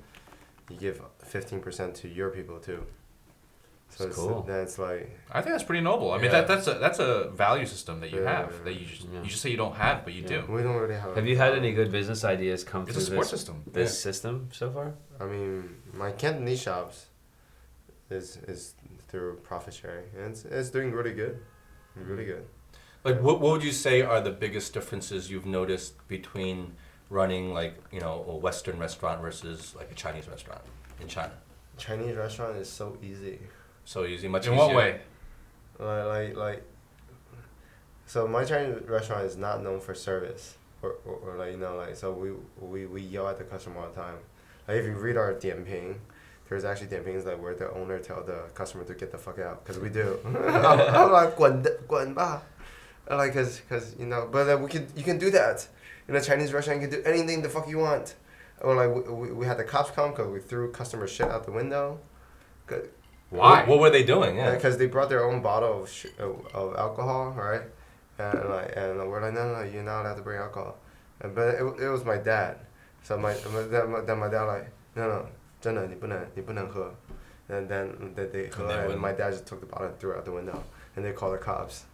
You give 15% to your people too. So that's cool. That's like. I think that's pretty noble. I mean, that's a value system that you have that you just say you don't have, but you do. We don't really have. Have you had any good business ideas come It's through a support system. This system so far? I mean, my Cantonese shops is through profit sharing, and it's doing really good, really good. Like, what would you say are the biggest differences you've noticed between running like a Western restaurant versus like a Chinese restaurant in China? Chinese restaurant is so easy. So easy, much In easier. what way? So my Chinese restaurant is not known for service, or so we yell at the customer all the time. Like if you read our dianping, there's actually dianpings like where the owner tell the customer to get the fuck out, because we do. I'm like 滚吧, like cause but you can do that in a Chinese restaurant. You can do anything the fuck you want. Or like we had the cops come because we threw customer shit out the window. Why? What were they doing? Yeah. Because they brought their own bottle of alcohol, right? And we're like, no, you're not allowed to bring alcohol. But it was my dad. So my dad like, no, 真的你不能喝. And then they and my dad just took the bottle and threw it out the window. And they called the cops.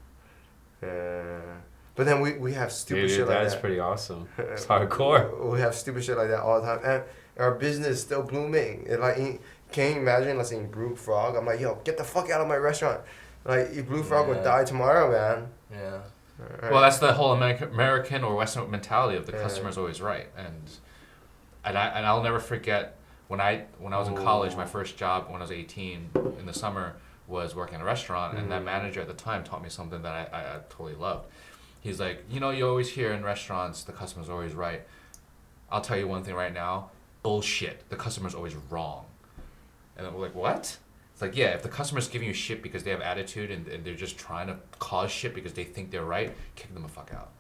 But then we have stupid shit like that. That's pretty awesome. It's hardcore. We have stupid shit like that all the time. And our business is still blooming. Can you imagine, let's say, Blue Frog? I'm like, yo, get the fuck out of my restaurant. Like, Blue Frog would die tomorrow, man. Yeah. Right. Well, that's the whole American or Western mentality of the customer's always right, and I'll never forget when I was in college. My first job when I was 18 in the summer was working in a restaurant, and that manager at the time taught me something that I totally loved. He's like, you always hear in restaurants the customer's always right. I'll tell you one thing right now, bullshit. The customer's always wrong. And then we're like, what? It's like, yeah, if the customer's giving you shit because they have attitude and they're just trying to cause shit because they think they're right, kick them the fuck out.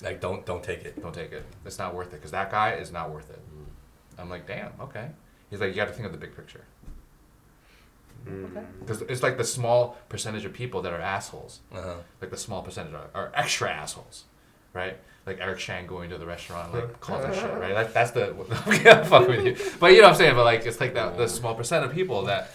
Like, don't take it. Don't take it. It's not worth it, because that guy is not worth it. I'm like, damn, okay. He's like, you got to think of the big picture. Because it's like the small percentage of people that are assholes. Like the small percentage are extra assholes, right? Like Eric Shang going to the restaurant, like causing shit, right? Like that's the I'm fuck with you, but you know what I'm saying. But like it's like that the small percent of people that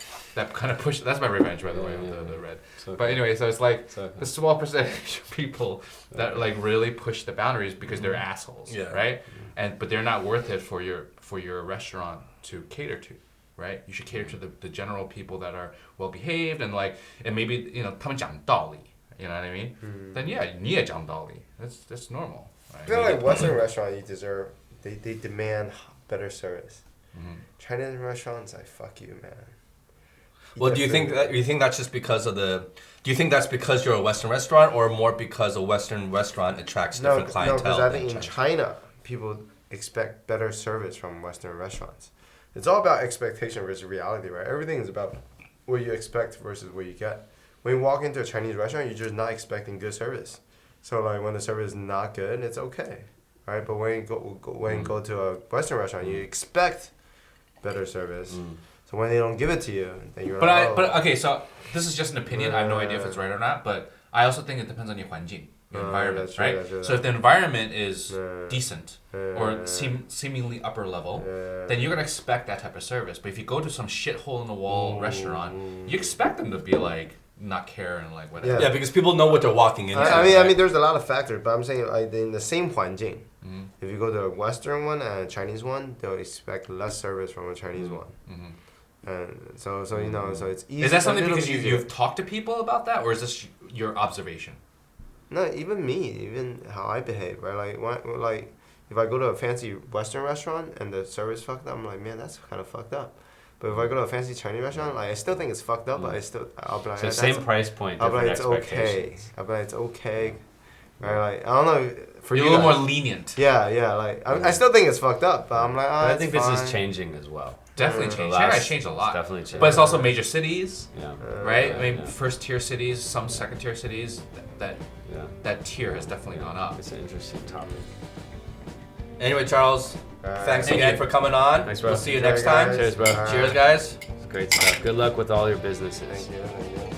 kind of push. That's my revenge, by the way, with the red. Okay. But anyway, so it's like the small percentage of people that like really push the boundaries because they're assholes, right? But they're not worth it for your restaurant to cater to. Right, you should cater to the general people that are well behaved and maybe 他们讲道理, you know what I mean? Then yeah, 你也讲道理. That's normal. Right? I feel like Western restaurant, they demand better service. Chinese restaurants, like fuck you, man. Well, do you think that's just because of do you think that's because you're a Western restaurant, or more because a Western restaurant attracts different clientele? No, because I think in China people expect better service from Western restaurants. It's all about expectation versus reality, right? Everything is about what you expect versus what you get. When you walk into a Chinese restaurant, you're just not expecting good service. So like when the service is not good, it's okay, right? But when you go to a Western restaurant, you expect better service. So when they don't give it to you, then you're But okay, so this is just an opinion. I have no idea if it's right or not, but I also think it depends on your 环境. Environment, that's right? true. So if the environment is decent or seemingly upper level, then you're gonna expect that type of service. But if you go to some shithole in the wall restaurant, you expect them to be like not care and like whatever. Yeah, because people know what they're walking into. I mean, there's a lot of factors, but I'm saying like in the same 环境, if you go to a Western one and a Chinese one, they'll expect less service from a Chinese one. And so you know, so it's easy. Is that something a little because bit easier. you've talked to people about that, or is this your observation? No, even me, even how I behave, right? Like if I go to a fancy Western restaurant and the service fucked up, I'm like, man, that's kind of fucked up. But if I go to a fancy Chinese restaurant, like I still think it's fucked up, but I'll be like, So same price point, I'll be different like, it's okay. expectations. I'll be like, it's okay. Right? Like I don't know. For You're you a little guys- more lenient. Yeah. Like I still think it's fucked up, but I'm like, But I it's think this is fine. changing as well. Definitely The changed. last- Shanghai's changed a lot. It's definitely changed. But it's also major cities, Yeah. right? yeah, I mean, yeah. first tier cities, some second tier cities. Yeah. That tier has definitely gone up. It's an interesting topic. Anyway, Charles, thanks Thank again you. for coming on. Thanks, bro. We'll see you Enjoy, next time. guys. Cheers, bro. Cheers, guys. It's great stuff. Good luck with all your businesses. Thank you.